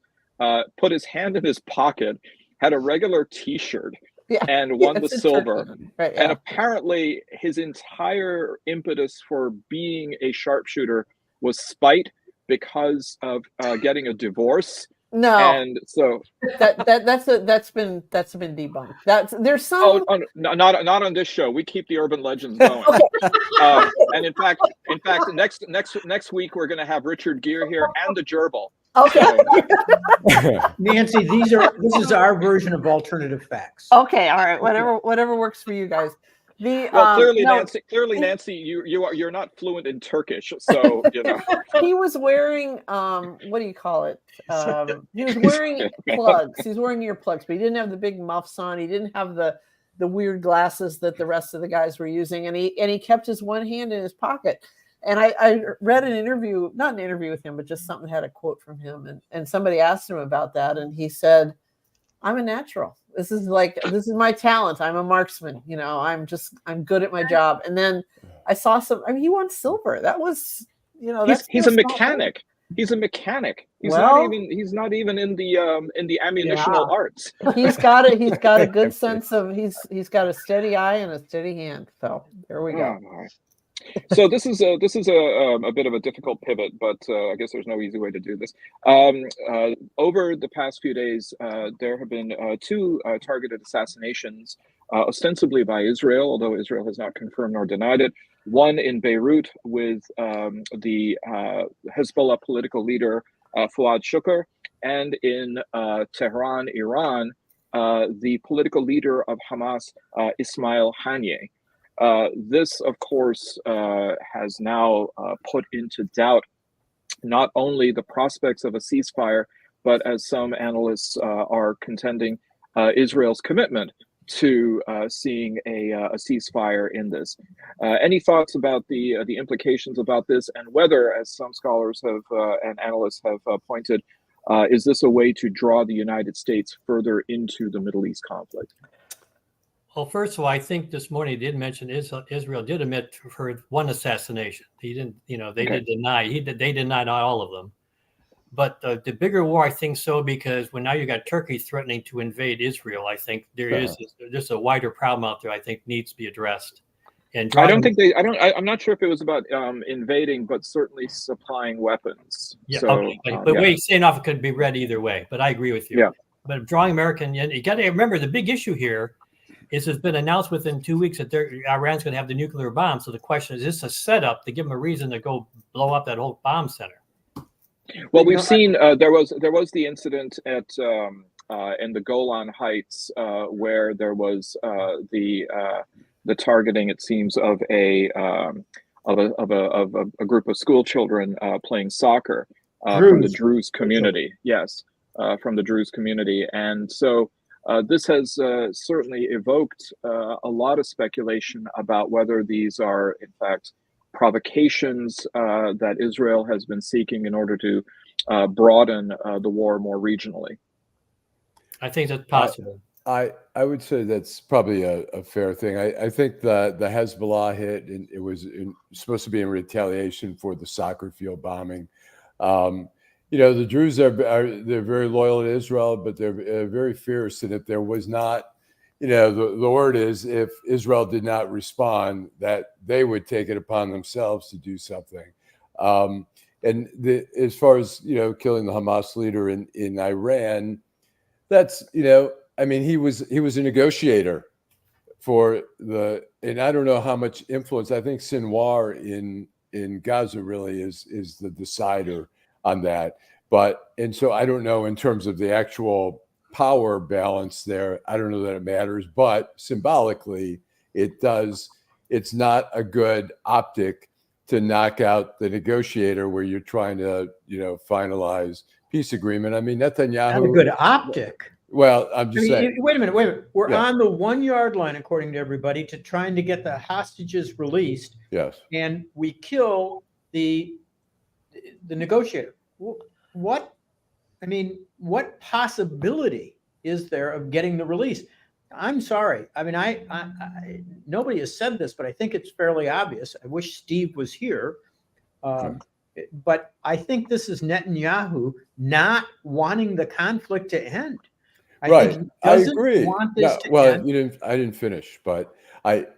put his hand in his pocket, had a regular T-shirt, and won the silver. Right, and apparently his entire impetus for being a sharpshooter was spite because of getting a divorce. No, and so that's been debunked. There's some. Oh, not on this show. We keep the urban legends going. And in fact, next week we're going to have Richard Gere here and the gerbil. Okay, Nancy, this is our version of alternative facts. Okay, all right, whatever works for you guys. Clearly, Nancy, you're not fluent in Turkish, so you know. He was wearing what do you call it? He was wearing plugs. He's wearing earplugs, but he didn't have the big muffs on. He didn't have the weird glasses that the rest of the guys were using, and he kept his one hand in his pocket. And I read an interview, not an interview with him, but just something that had a quote from him, and somebody asked him about that, and he said, "I'm a natural. This is my talent. I'm a marksman. You know, I'm good at my job." And then I saw he won silver. That was, you know, he's a mechanic. He's a mechanic. He's not even in the ammunitional arts. He's got a good sense of he's got a steady eye and a steady hand. So there we go. So this is a bit of a difficult pivot, but I guess there's no easy way to do this. Over the past few days, there have been 2 targeted assassinations, ostensibly by Israel, although Israel has not confirmed nor denied it. One in Beirut with the Hezbollah political leader Fuad Shukr, and in Tehran, Iran, the political leader of Hamas, Ismail Haniyeh. This, of course, has now put into doubt not only the prospects of a ceasefire, but as some analysts are contending, Israel's commitment to seeing a ceasefire in this. Any thoughts about the implications about this, and whether, as some scholars have and analysts have pointed, is this a way to draw the United States further into the Middle East conflict? Well, first of all, I think this morning he did mention Israel did admit for one assassination. He didn't, they did deny. They denied all of them. But the bigger war, I think so, because when now you got Turkey threatening to invade Israel, I think there is just a wider problem out there. I think needs to be addressed. And I'm not sure if it was about invading, but certainly supplying weapons. Yeah, so, okay. But the way he's saying off, it could be read either way. But I agree with you. Yeah. But drawing American, you got to remember the big issue here is it's been announced within 2 weeks that Iran's going to have the nuclear bomb. So the question is this a setup to give them a reason to go blow up that whole bomb center? Well, we've seen there was the incident at in the Golan Heights where there was the targeting, it seems, of a group of school children playing soccer from the Druze community. Yes, from the Druze community, and so this has certainly evoked a lot of speculation about whether these are in fact provocations that Israel has been seeking in order to broaden the war more regionally. I think that's possible. I would say that's probably a fair thing. I think the Hezbollah hit, and it was supposed to be in retaliation for the soccer field bombing. The Druze they're very loyal to Israel, but they're very fierce. And if there was not, the word is if Israel did not respond, that they would take it upon themselves to do something. As far as killing the Hamas leader in Iran, that's he was a negotiator for and I don't know how much influence. I think Sinwar in Gaza really is the decider on that. So I don't know in terms of the actual power balance there. I don't know that it matters, but symbolically it does. It's not a good optic to knock out the negotiator where you're trying to, finalize peace agreement. I mean, Netanyahu. Not a good optic. Well, I'm just saying. Wait a minute. We're on the 1 yard line, according to everybody, to trying to get the hostages released. Yes. And we kill the negotiator. What possibility is there of getting the release? I'm sorry. I mean, I nobody has said this, but I think it's fairly obvious. I wish Steve was here. But I think this is Netanyahu not wanting the conflict to end. I agree. Want this to end. I didn't finish, but I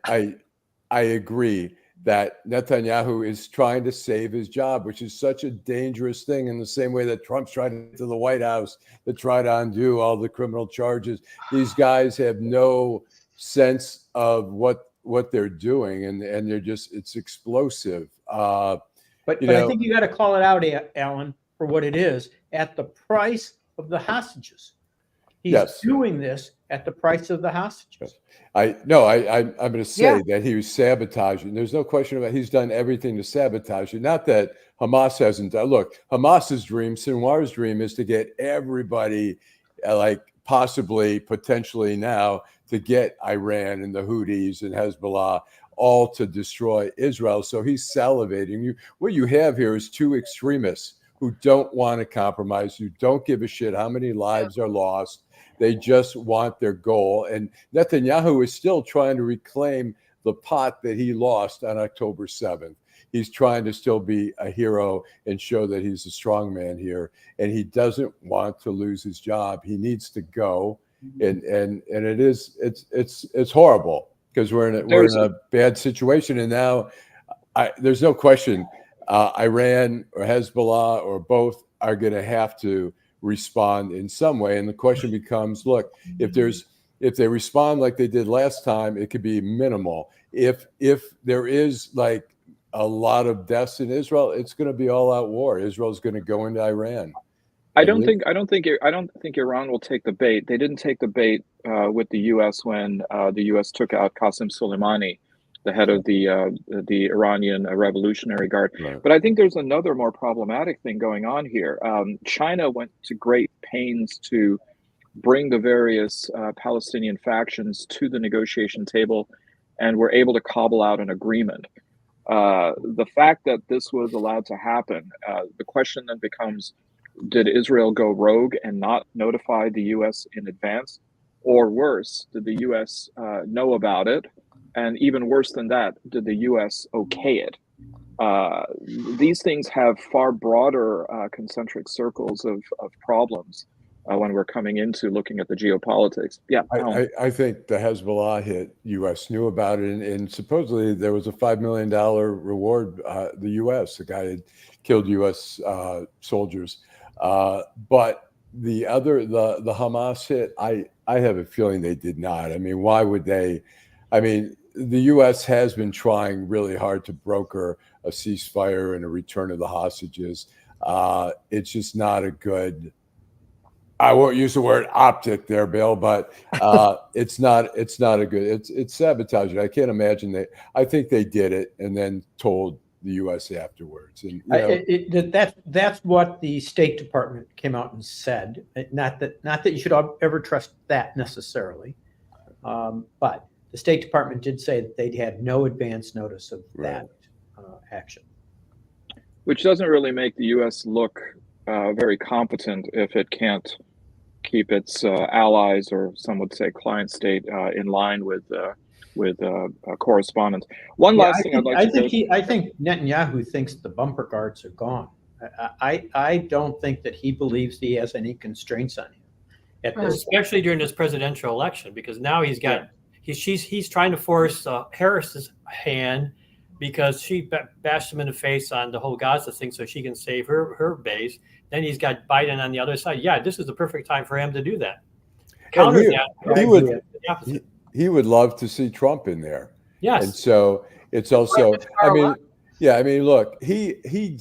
agree that Netanyahu is trying to save his job, which is such a dangerous thing, in the same way that Trump's trying to get to the White House to try to undo all the criminal charges. These guys have no sense of what they're doing, and they're just, it's explosive. But I think you got to call it out, Allan, for what it is, at the price of the hostages. He's doing this at the price of the hostages. I'm going to say that he was sabotaging. There's no question about it. He's done everything to sabotage it. Not that Hamas hasn't done. Look, Hamas's dream, Sinwar's dream, is to get everybody, potentially now, to get Iran and the Houthis and Hezbollah all to destroy Israel. So he's salivating. What you have here is two extremists who don't want to compromise, who don't give a shit how many lives are lost. They just want their goal. And Netanyahu is still trying to reclaim the pot that he lost on October 7th. He's trying to still be a hero and show that he's a strong man here. And he doesn't want to lose his job. He needs to go. And it's horrible, because we're in a bad situation. And now there's no question Iran or Hezbollah or both are going to have to respond in some way. And the question becomes, look, if they respond like they did last time, it could be minimal. If there is a lot of deaths in Israel, it's going to be all out war. Israel's going to go into Iran. I don't think Iran will take the bait. They didn't take the bait with the U.S. when the U.S. took out Qasem Soleimani. the head of the Iranian Revolutionary Guard. Right. But I think there's another more problematic thing going on here. China went to great pains to bring the various Palestinian factions to the negotiation table, and were able to cobble out an agreement. The fact that this was allowed to happen, the question then becomes, did Israel go rogue and not notify the U.S. in advance? Or worse, did the U.S. Know about it? And even worse than that, did the U.S. okay it? These things have far broader concentric circles of problems when we're coming into looking at the geopolitics. Yeah, I think the Hezbollah hit, U.S. knew about it, and supposedly there was a $5 million reward. The U.S. the guy had killed U.S. soldiers, but the Hamas hit, I have a feeling they did not. I mean, why would they? I mean, the U.S. has been trying really hard to broker a ceasefire and a return of the hostages. It's just not a good. I won't use the word optic there, Bill, but it's not a good. It's sabotaging. I can't imagine I think they did it and then told the U.S. afterwards. And that's what the State Department came out and said. Not that you should ever trust that necessarily, but the State Department did say that they'd had no advance notice of that action. Which doesn't really make the U.S. look very competent if it can't keep its allies, or some would say client state, in line with correspondence. One last thing I'd like to I think Netanyahu thinks the bumper guards are gone. I don't think that he believes he has any constraints on him, especially during this presidential election, because now he's got he's trying to force Harris's hand, because she bashed him in the face on the whole Gaza thing so she can save her base. Then he's got Biden on the other side. Yeah, this is the perfect time for him to do that. He would love to see Trump in there. Yes. And so it's also, I mean, look, Netanyahu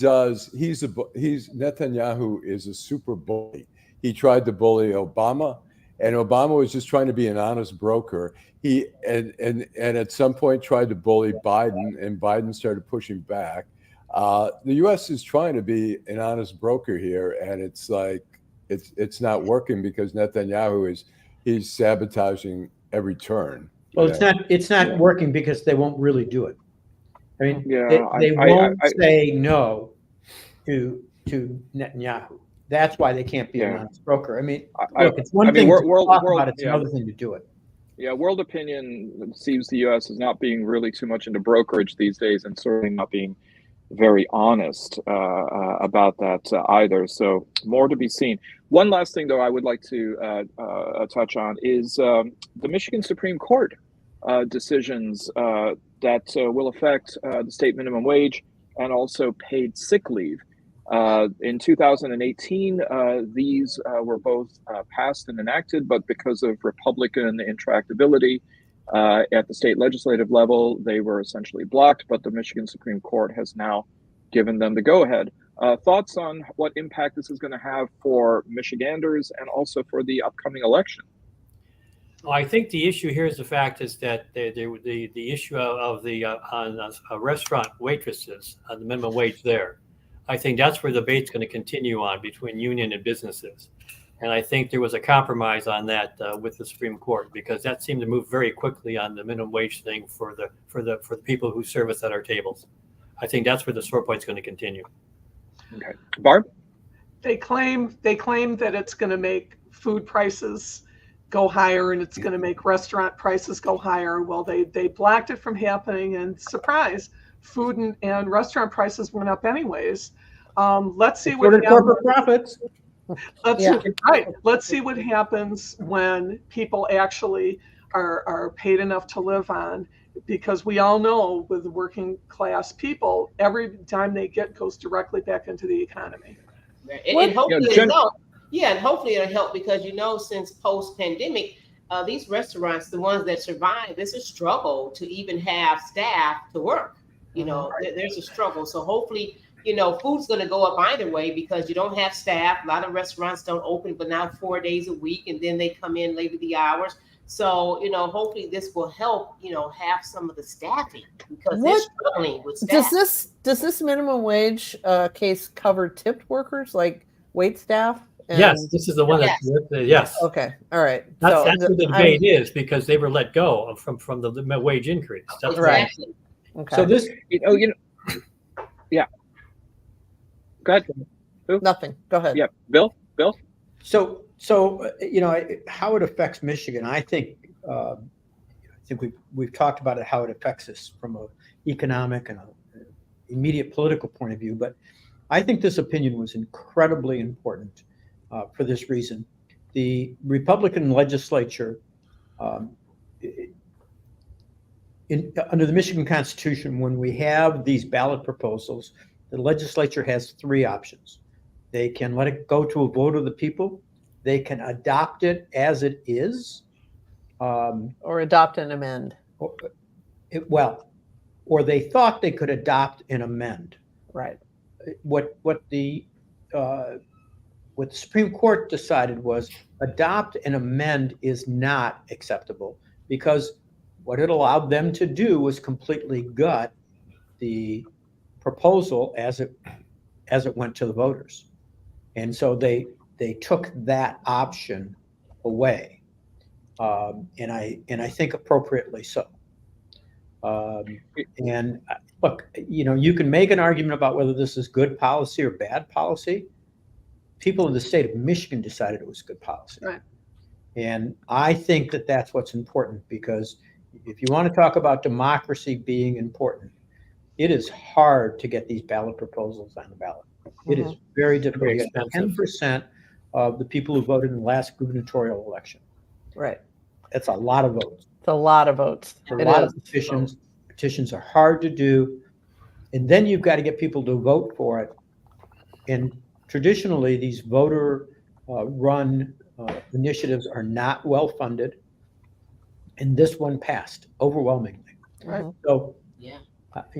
is a super bully. He tried to bully Obama, and Obama was just trying to be an honest broker. He and at some point tried to bully Biden, and Biden started pushing back. The U.S. is trying to be an honest broker here, and it's like it's not working because Netanyahu he's sabotaging every turn. Well, it's not working because they won't really do it. I mean, they won't say no to Netanyahu. That's why they can't be an honest broker. I mean, look, it's one thing to talk about it, it's another thing to do it. Yeah, world opinion sees the U.S. as not being really too much into brokerage these days, and certainly not being very honest about that either. So more to be seen. One last thing, though, I would like to touch on is the Michigan Supreme Court decisions that will affect the state minimum wage and also paid sick leave. In 2018, these were both passed and enacted, but because of Republican intractability at the state legislative level, they were essentially blocked, but the Michigan Supreme Court has now given them the go-ahead. Thoughts on what impact this is going to have for Michiganders and also for the upcoming election? Well, I think the issue here is the fact is that the issue of the on restaurant waitresses, on the minimum wage there, I think that's where the debate's going to continue on between union and businesses. And I think there was a compromise on that with the Supreme Court, because that seemed to move very quickly on the minimum wage thing for the people who serve us at our tables. I think that's where the sore point's going to continue. Okay, Barb? They claim that it's going to make food prices go higher and it's going to make restaurant prices go higher. Well, they blocked it from happening, and surprise, food and restaurant prices went up anyways. Let's see what happens. Corporate profits. Let's see what happens when people actually are paid enough to live on, because we all know with the working class people, every dime they get goes directly back into the economy. And hopefully it'll help. Yeah, and hopefully it'll help, because since post-pandemic, these restaurants, the ones that survive, there's a struggle to even have staff to work. There's a struggle. So hopefully, food's going to go up either way, because you don't have staff. A lot of restaurants don't open but now 4 days a week, and then they come in later the hours. So, hopefully this will help, have some of the staffing because they're struggling with staff. Does this minimum wage case cover tipped workers like wait staff? Yes, this is the one that's yes. Okay, all right. That's what the debate is, because they were let go from the wage increase. That's right. Okay. So this, yeah. Go ahead. Who? Nothing. Go ahead. Yeah, Bill. So how it affects Michigan, I think we've talked about it, how it affects us from an economic and immediate political point of view. But I think this opinion was incredibly important for this reason. The Republican legislature, under the Michigan Constitution, when we have these ballot proposals, the legislature has three options. They can let it go to a vote of the people. They can adopt it as it is. Or adopt and amend. Or they thought they could adopt and amend. Right. What the Supreme Court decided was adopt and amend is not acceptable, because what it allowed them to do was completely gut the proposal as it went to the voters. And so they took that option away, and I think appropriately so. And look, you can make an argument about whether this is good policy or bad policy. People in the state of Michigan decided it was good policy. Right. And I think that that's what's important, because if you want to talk about democracy being important, it is hard to get these ballot proposals on the ballot. It is very difficult. 10% of the people who voted in the last gubernatorial election. Right. That's a lot of votes. It's a lot of votes. A lot of petitions. Petitions are hard to do. And then you've got to get people to vote for it. And traditionally, these voter run initiatives are not well funded. And this one passed overwhelmingly. Right. So,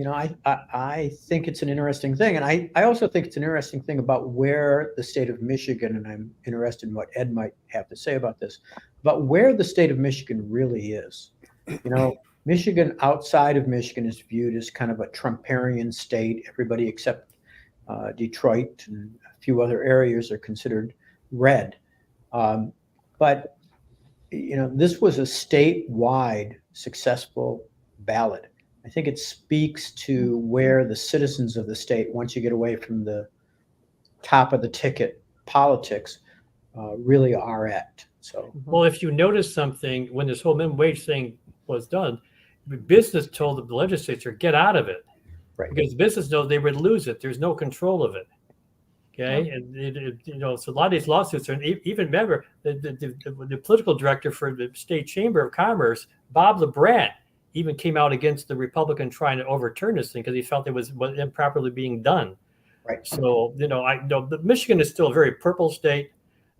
I think it's an interesting thing. And I also think it's an interesting thing about where the state of Michigan, and I'm interested in what Ed might have to say about this, but where the state of Michigan really is. Michigan, outside of Michigan, is viewed as kind of a Trumparian state. Everybody except Detroit and a few other areas are considered red. But this was a statewide successful ballot. I think it speaks to where the citizens of the state, once you get away from the top of the ticket politics, really are at. So, well, if you notice something, when this whole minimum wage thing was done, business told the legislature, get out of it. Right. Because business knows they would lose it. There's no control of it. Okay. And so a lot of these lawsuits are, even remember the political director for the state chamber of commerce, Bob LeBrant, even came out against the Republican trying to overturn this thing because he felt it was improperly being done. Right. So, but Michigan is still a very purple state.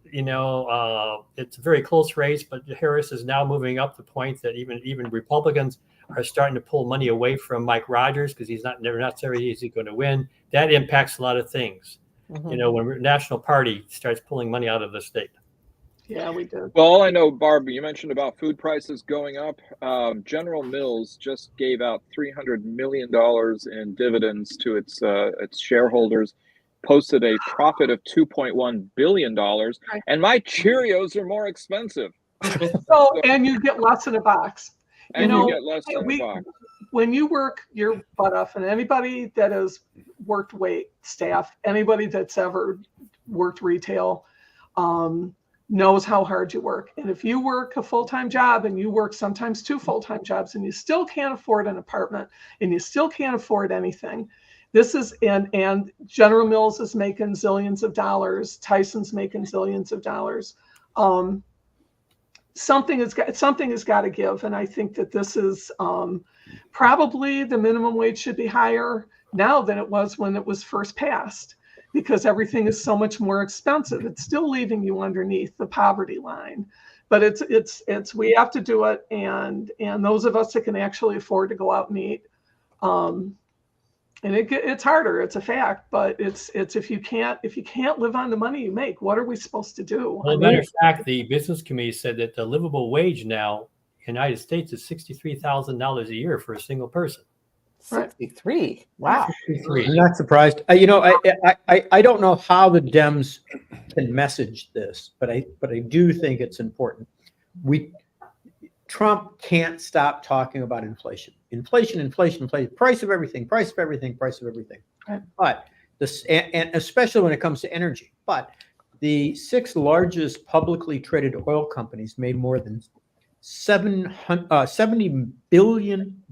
It's a very close race, but Harris is now moving up the point that even Republicans are starting to pull money away from Mike Rogers because they're not very easy going to win. That impacts a lot of things. When National Party starts pulling money out of the state. Yeah, we do. Well, all I know, Barb, you mentioned about food prices going up. General Mills just gave out $300 million in dividends to its shareholders, posted a profit of $2.1 billion, and my Cheerios are more expensive. And you get less in a box. You get less in a box. When you work your butt off, and anybody that has worked wait staff, anybody that's ever worked retail, knows how hard you work. And if you work a full-time job and you work sometimes 2 full-time jobs and you still can't afford an apartment and you still can't afford anything, this is, and General Mills is making zillions of dollars, Tyson's making zillions of dollars. Something has got to give. And I think that this is probably the minimum wage should be higher now than it was when it was first passed, because everything is so much more expensive. It's still leaving you underneath the poverty line, but it's we have to do it. And those of us that can actually afford to go out and eat, And it's harder. It's a fact, but it's if you can't live on the money you make, what are we supposed to do? Well, matter of fact, the business committee said that the livable wage now in the United States is $63,000 a year for a single person. 63. Wow. 63. I'm not surprised. I don't know how the Dems can message this, but I do think it's important. Trump can't stop talking about inflation. Inflation. Price of everything. Right. But and especially when it comes to energy. But the 6 largest publicly traded oil companies made more than 70 billion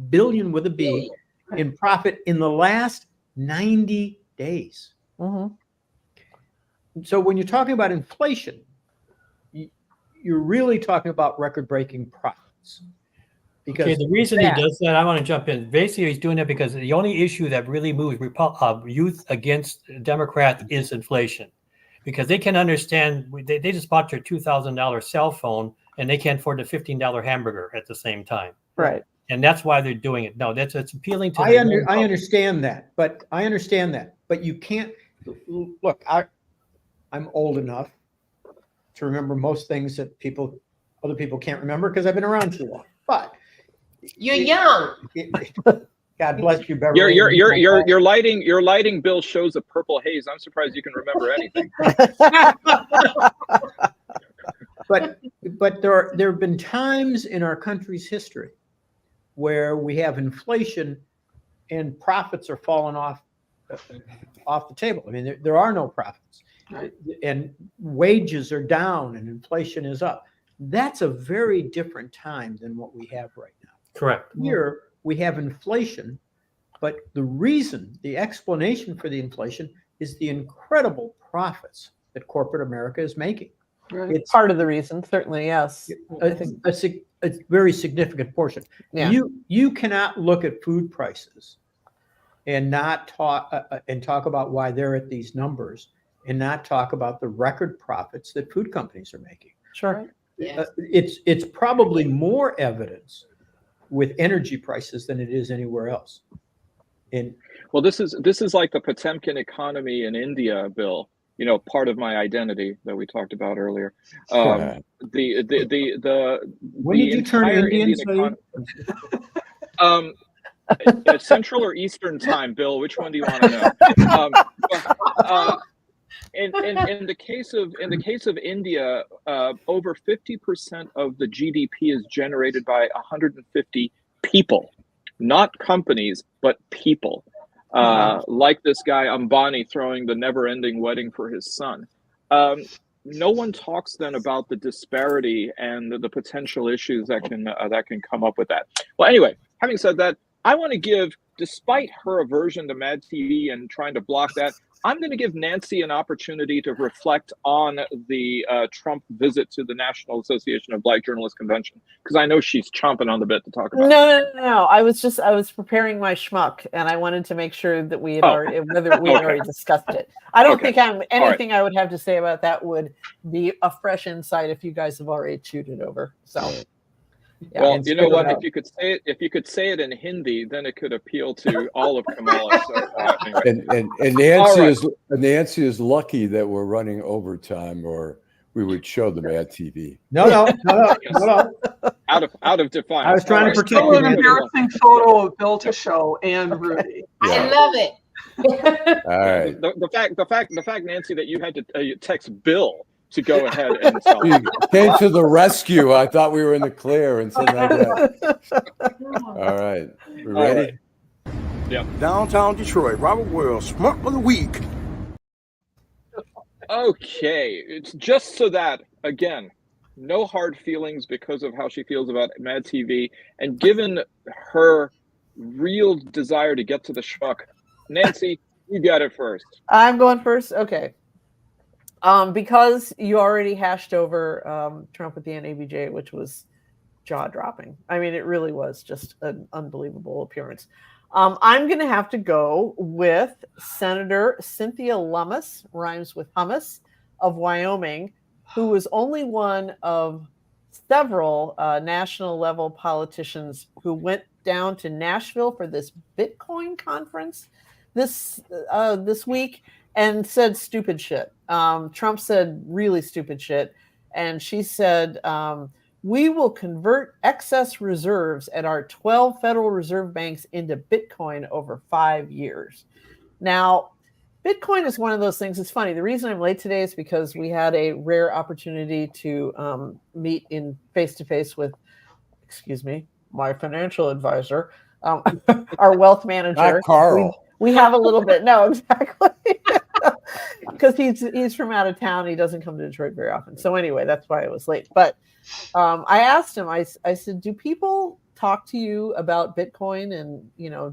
with a B in profit in the last 90 days. Mm-hmm. So when you're talking about inflation, you're really talking about record-breaking profits. Because the reason he does that, I want to jump in. Basically, he's doing that because the only issue that really moves youth against Democrats is inflation. Because they can understand, they just bought their $2,000 cell phone and they can't afford a $15 hamburger at the same time. Right. And that's why they're doing it. No, it's appealing to. I understand that, but you can't look. I'm old enough to remember most things that other people can't remember because I've been around too long. But you're young. God bless you, Beverly. You're lighting Bill shows a purple haze. I'm surprised you can remember anything. But there have been times in our country's history where we have inflation and profits are falling off the table. I mean, there are no profits, and wages are down and inflation is up. That's a very different time than what we have right now. Correct. Here we have inflation, but the explanation for the inflation is the incredible profits that corporate America is making. Right. It's part of the reason, certainly, yes. A very significant portion. Yeah. You cannot look at food prices and not talk about why they're at these numbers and not talk about the record profits that food companies are making. Sure. Yes. It's probably more evidence with energy prices than it is anywhere else. Well, this is like the Potemkin economy in India, Bill. You know, part of my identity that we talked about earlier. When did you turn Indian? Central or Eastern time, Bill? Which one do you want to know? In the case of India, over 50% of the GDP is generated by 150 people, not companies, but people. Like this guy Ambani throwing the never-ending wedding for his son. No one talks then about the disparity and the potential issues that can come up with that. Well, anyway, having said that, I want to give, despite her aversion to Mad TV and trying to block that, I'm going to give Nancy an opportunity to reflect on the Trump visit to the National Association of Black Journalists Convention, because I know she's chomping on the bit to talk about. No. I was preparing my schmuck, and I wanted to make sure that we had already discussed it. I don't think anything I would have to say about that would be a fresh insight if you guys have already chewed it over. So. Yeah, well, you know what? If you could say it in Hindi, then it could appeal to all of Kamala. So, anyway. And Nancy is lucky that we're running overtime, or we would show them Mad TV. No. Out of defiance. I was trying to protect an embarrassing photo of Bill to show and Rudy. I love it. All right. The fact, Nancy, that you had to text Bill to go ahead and sell. You came to the rescue. I thought we were in the clear and said that. All right. We ready? Right. Yep. Downtown Detroit, Robert Wells, Schmuck of the Week. Okay. It's just so that, again, no hard feelings because of how she feels about Mad TV. And given her real desire to get to the schmuck, Nancy, you got it first. I'm going first? Okay. Because you already hashed over Trump at the NABJ, which was jaw-dropping. I mean, it really was just an unbelievable appearance. I'm going to have to go with Senator Cynthia Lummis, rhymes with hummus, of Wyoming, who was only one of several national-level politicians who went down to Nashville for this Bitcoin conference this week and said stupid shit. Trump said really stupid shit, and she said, "We will convert excess reserves at our 12 Federal Reserve banks into Bitcoin over 5 years." Now, Bitcoin is one of those things. It's funny. The reason I'm late today is because we had a rare opportunity to meet in face-to-face with, my financial advisor, our wealth manager. Not Carl. We have a little bit. No, exactly. Because he's from out of town. He doesn't come to Detroit very often. So anyway, that's why I was late. But I asked him, I said, do people talk to you about Bitcoin and,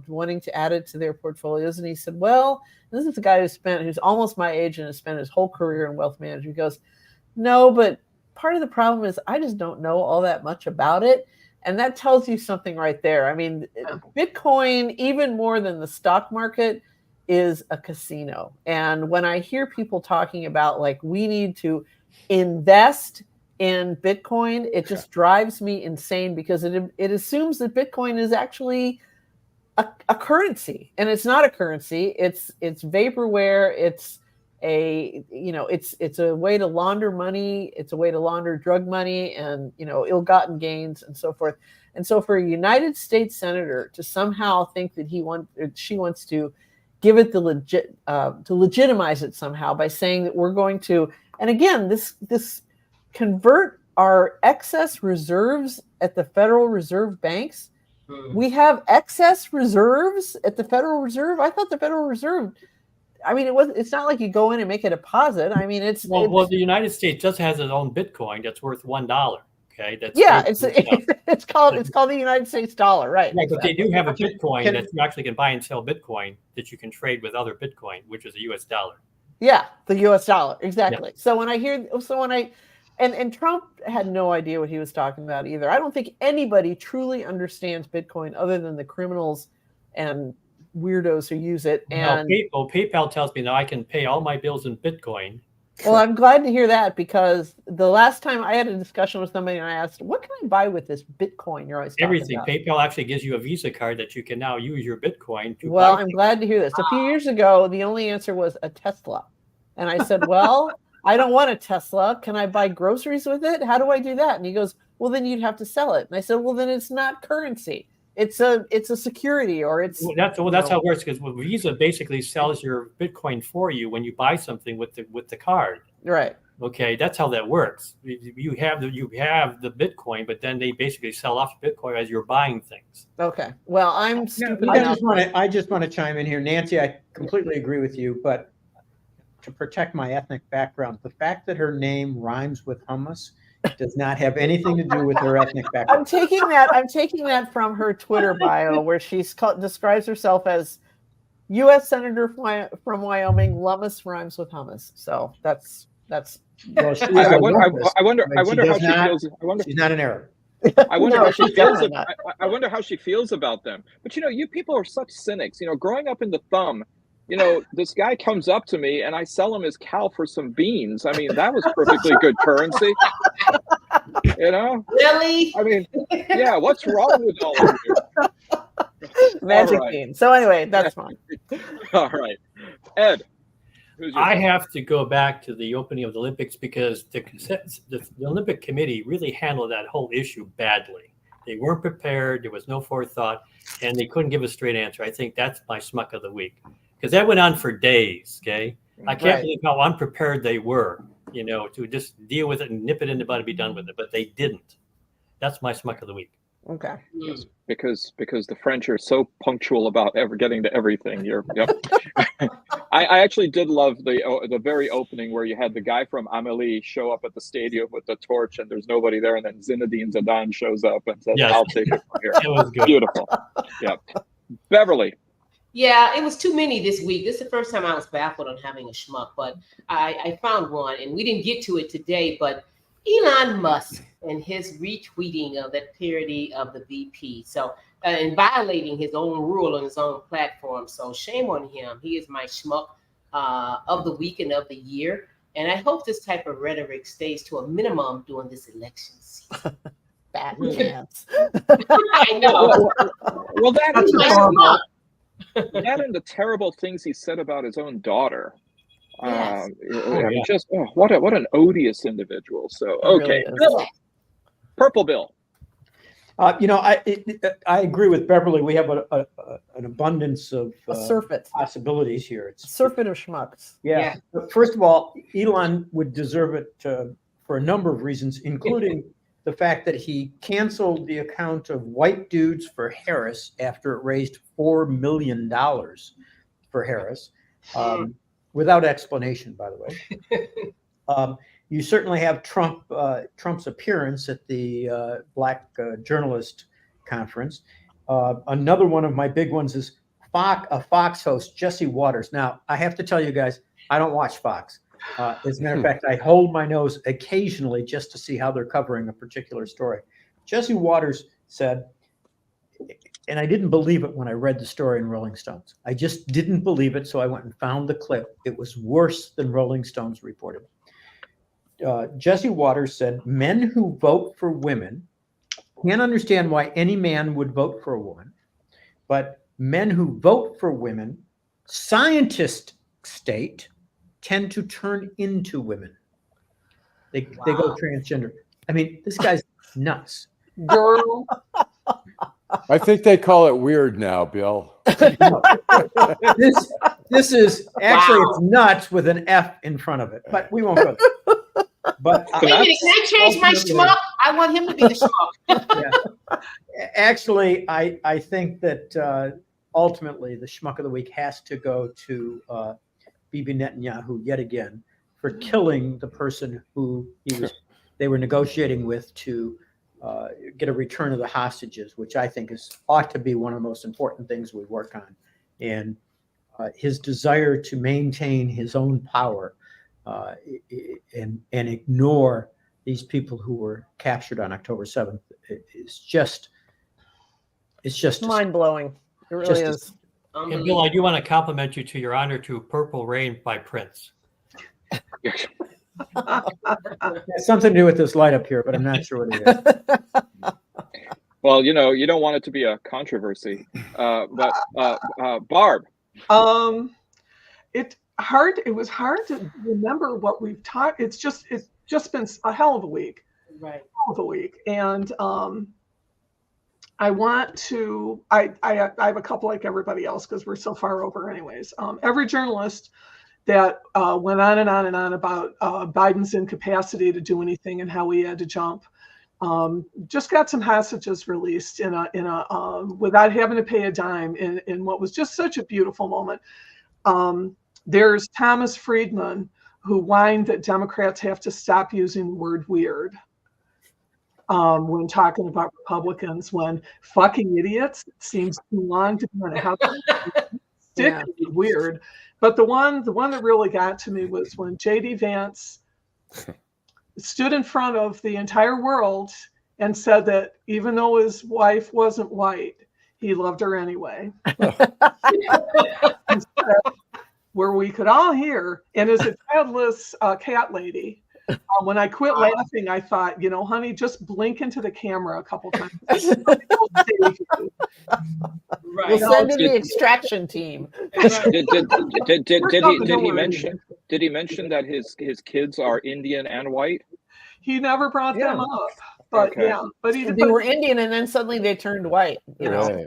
wanting to add it to their portfolios? And he said, well, this is a guy who's almost my age and has spent his whole career in wealth management. He goes, no, but part of the problem is I just don't know all that much about it. And that tells you something right there. I mean, Bitcoin, even more than the stock market, is a casino. And when I hear people talking about like we need to invest in Bitcoin, it just drives me insane because it assumes that Bitcoin is actually a currency, and it's not a currency. It's vaporware. It's it's a way to launder money. It's a way to launder drug money and ill-gotten gains and so forth. And so for a United States senator to somehow think that she wants to give it to legitimize it somehow by saying that we're going to, and again, this convert our excess reserves at the Federal Reserve banks. We have excess reserves at the Federal Reserve. I thought the Federal Reserve, it's not like you go in and make a deposit. I mean, well, the United States just has its own Bitcoin that's worth $1. Okay, it's called the United States dollar, right? Right, but they do have a Bitcoin that you actually can buy and sell Bitcoin that you can trade with other Bitcoin, which is a U.S. dollar. Yeah, the U.S. dollar, exactly. Yeah. And Trump had no idea what he was talking about either. I don't think anybody truly understands Bitcoin other than the criminals and weirdos who use it. And PayPal tells me now I can pay all my bills in Bitcoin. Well, I'm glad to hear that, because the last time I had a discussion with somebody and I asked, what can I buy with this Bitcoin you're always talking everything about? PayPal actually gives you a Visa card that you can now use your Bitcoin to Well, buy I'm glad to hear this. A few years ago, the only answer was a Tesla. And I said, well, I don't want a Tesla. Can I buy groceries with it? How do I do that? And he goes, well, then you'd have to sell it. And I said, well, then it's not currency. It's a security, or it's that's how it works, because Visa basically sells your Bitcoin for you when you buy something with the card. Right. Okay, that's how that works. You have the Bitcoin, but then they basically sell off Bitcoin as you're buying things. Okay. Well, I'm stupid. I just want to chime in here, Nancy. I completely agree with you, but to protect my ethnic background, the fact that her name rhymes with hummus does not have anything to do with her ethnic background. I'm taking that from her Twitter bio, where describes herself as U.S. Senator from Wyoming. Lummus rhymes with hummus, so that's. Well, I wonder how she feels. She's not an Arab. I wonder how she feels. I wonder how she feels about them. But you people are such cynics. Growing up in the Thumb, this guy comes up to me and I sell him his cow for some beans. I mean, that was perfectly good currency. Really? I mean, yeah. What's wrong with all of you? Magic beans. So anyway, that's fine. All right, Ed. I have to go back to the opening of the Olympics, because the Olympic Committee really handled that whole issue badly. They weren't prepared. There was no forethought, and they couldn't give a straight answer. I think that's my schmuck of the week, because that went on for days. Okay, I can't believe how unprepared they were, to just deal with it and nip it in the bud and be done with it. But they didn't. That's my schmuck of the week. Okay. Yes, because the French are so punctual about getting to everything. Yep. I actually did love the very opening where you had the guy from Amelie show up at the stadium with the torch and there's nobody there, and then Zinedine Zidane shows up and says, yes, I'll take it from here. It was good. Beautiful. Yep. Beverly. Yeah, it was too many this week. This is the first time I was baffled on having a schmuck, but I found one, and we didn't get to it today, but Elon Musk and his retweeting of that parody of the VP. So, and violating his own rule on his own platform. So shame on him. He is my schmuck of the week and of the year. And I hope this type of rhetoric stays to a minimum during this election season. Bad chance. I know. Well, that's my schmuck. That and the terrible things he said about his own daughter. Yes. Just what an odious individual. So okay, Really Bill. Purple Bill. I agree with Beverly. We have an abundance of possibilities here. It's surfeit of schmucks. Yeah. First of all, Elon would deserve it for a number of reasons, including the fact that he canceled the account of White Dudes for Harris after it raised $4 million for Harris, without explanation, by the way. You certainly have Trump's appearance at the Black Journalist Conference. Another one of my big ones is Fox host, Jesse Waters. Now, I have to tell you guys, I don't watch Fox. As a matter of fact, I hold my nose occasionally just to see how they're covering a particular story. Jesse Waters said, and I didn't believe it when I read the story in Rolling Stones. I just didn't believe it, so I went and found the clip. It was worse than Rolling Stones reported. Jesse Waters said, men who vote for women can't understand why any man would vote for a woman, but men who vote for women, scientists state, tend to turn into women. They go transgender. I mean, this guy's nuts. Girl. I think they call it weird now, Bill. This is actually it's nuts with an F in front of it, but we won't go there. But wait a minute, can I change my schmuck? I want him to be the schmuck. Actually, I think that ultimately the schmuck of the week has to go to Bibi Netanyahu yet again for killing the person who they were negotiating with to get a return of the hostages, which I think ought to be one of the most important things we work on. And his desire to maintain his own power and ignore these people who were captured on October 7th is just mind blowing. It really is. And Bill, I do want to compliment you to your honor to Purple Rain by Prince. It has something to do with this light up here, but I'm not sure what it is. Well, you don't want it to be a controversy. But Barb. It was hard to remember what we've talked. It's just been a hell of a week. Right. Hell of a week. And I have a couple like everybody else because we're so far over anyways. Every journalist that went on and on and on about Biden's incapacity to do anything and how he had to jump just got some hostages released in a without having to pay a dime in what was just such a beautiful moment. There's Thomas Friedman, who whined that Democrats have to stop using the word weird when talking about Republicans, when fucking idiots seems too long to be on a house. Stick weird. But the one that really got to me was when J.D. Vance stood in front of the entire world and said that even though his wife wasn't white, he loved her anyway. Where we could all hear, and as a childless cat lady, when I quit laughing, I thought, honey, just blink into the camera a couple times. Right. We'll send in the extraction team. Did he mention that his kids are Indian and white? He never brought them up. But okay. But they were Indian and then suddenly they turned white. Yeah.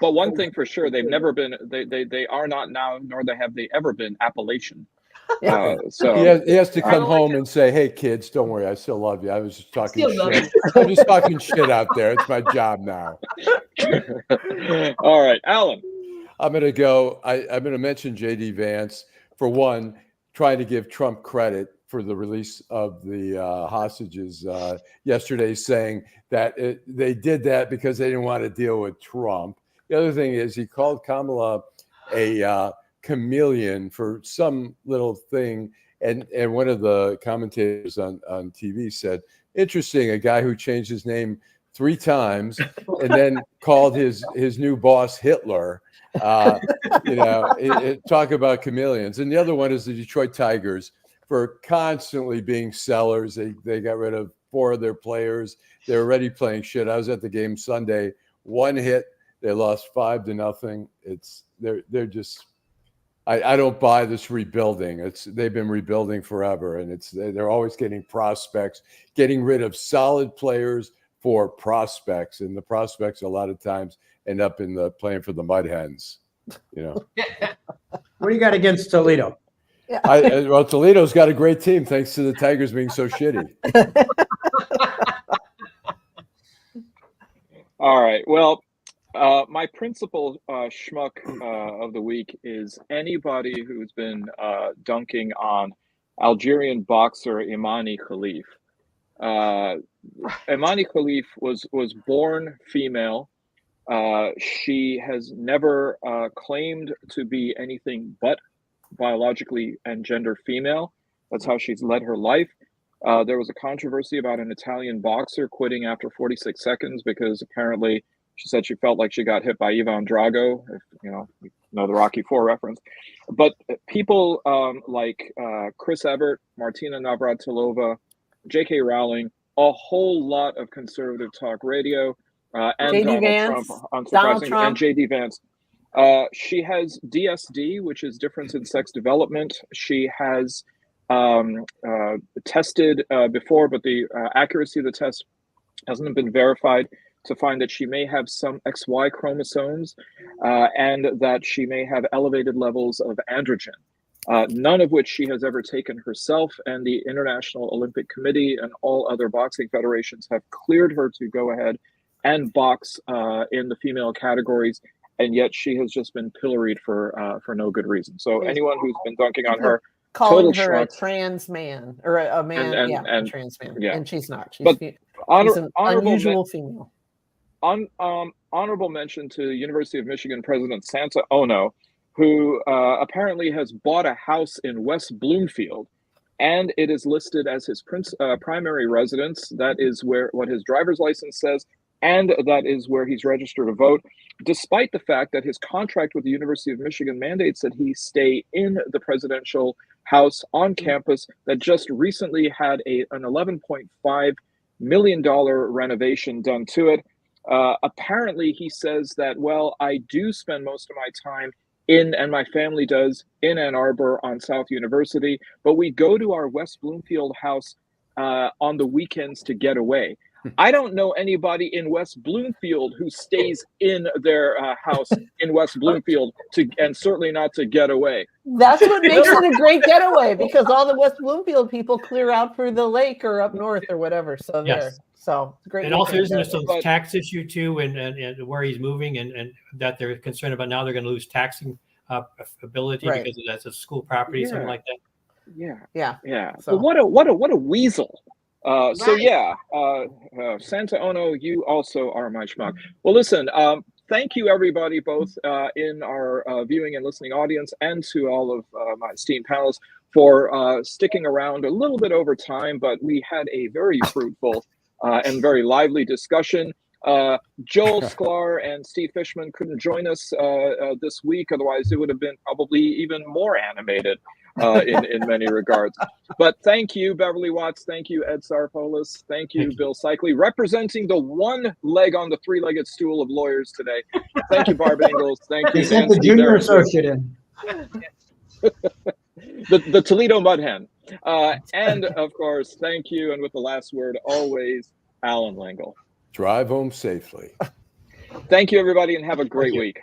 But one thing for sure, they've never been. They are not now, nor have they ever been Appalachian. So he has to come home and say, "Hey kids, don't worry, I still love you. I was just talking shit. I'm just talking shit out there. It's my job now." All right, Allan. I'm going to go. I'm going to mention J.D. Vance for one, trying to give Trump credit for the release of the hostages yesterday, saying that they did that because they didn't want to deal with Trump. The other thing is he called Kamala a chameleon for some little thing. And one of the commentators on TV said, interesting, a guy who changed his name 3 times and then called his new boss Hitler. Talk about chameleons. And the other one is the Detroit Tigers for constantly being sellers. They got rid of 4 of their players. They're already playing shit. I was at the game Sunday, 1 hit They lost 5-0. They're just. I don't buy this rebuilding. They've been rebuilding forever, and they're always getting prospects, getting rid of solid players for prospects, and the prospects a lot of times end up playing for the Mud Hens. What do you got against Toledo? Well, Toledo's got a great team thanks to the Tigers being so shitty. All right. Well, my principal schmuck of the week is anybody who's been dunking on Algerian boxer Imani Khalif. Imani Khalif was born female. She has never claimed to be anything but biologically and gender female. That's how she's led her life. There was a controversy about an Italian boxer quitting after 46 seconds because apparently she said she felt like she got hit by Ivan Drago, if you know the Rocky IV reference. But people like Chris Evert, Martina Navratilova, J.K. Rowling, a whole lot of conservative talk radio, and Donald Trump, and J.D. Vance. She has DSD, which is difference in sex development. She has tested before, but the accuracy of the test hasn't been verified, to find that she may have some XY chromosomes and that she may have elevated levels of androgen, none of which she has ever taken herself. And the International Olympic Committee and all other boxing federations have cleared her to go ahead and box in the female categories. And yet she has just been pilloried for no good reason. So anyone who's been dunking on her, calling her a trans man or a man, a trans man, and she's not. She's an unusual female. Honorable mention to University of Michigan President Santa Ono, who apparently has bought a house in West Bloomfield, and it is listed as his primary residence. That is what his driver's license says, and that is where he's registered to vote, despite the fact that his contract with the University of Michigan mandates that he stay in the presidential house on campus that just recently had an $11.5 million renovation done to it. Apparently, he says that, well, I do spend most of my time and my family does, in Ann Arbor on South University, but we go to our West Bloomfield house on the weekends to get away. I don't know anybody in West Bloomfield who stays in their house in West Bloomfield and certainly not to get away. That's what makes it a great getaway, because all the West Bloomfield people clear out for the lake or up north or whatever. So there. So it's great. And also, isn't there some tax issue too, and where he's moving, and that they're concerned about now they're going to lose taxing ability because that's a school property, something like that. Yeah. So what a weasel. Santa Ono, you also are my schmuck. Well, listen, thank you everybody, both in our viewing and listening audience, and to all of my esteemed panelists for sticking around a little bit over time, but we had a very fruitful and very lively discussion. Joel Sklar and Steve Fishman couldn't join us this week, otherwise it would have been probably even more animated in many regards. But thank you, Beverly Watts. Thank you, Ed Sarpolus. Thank you, Bill Seikaly, representing the one leg on the three-legged stool of lawyers today. Thank you, Barb Ingalls. Thank you, sent the junior associate in. the Toledo Mud Hen. And of course, thank you. And with the last word, always, Allan Lengel. Drive home safely. Thank you, everybody, and have a great week.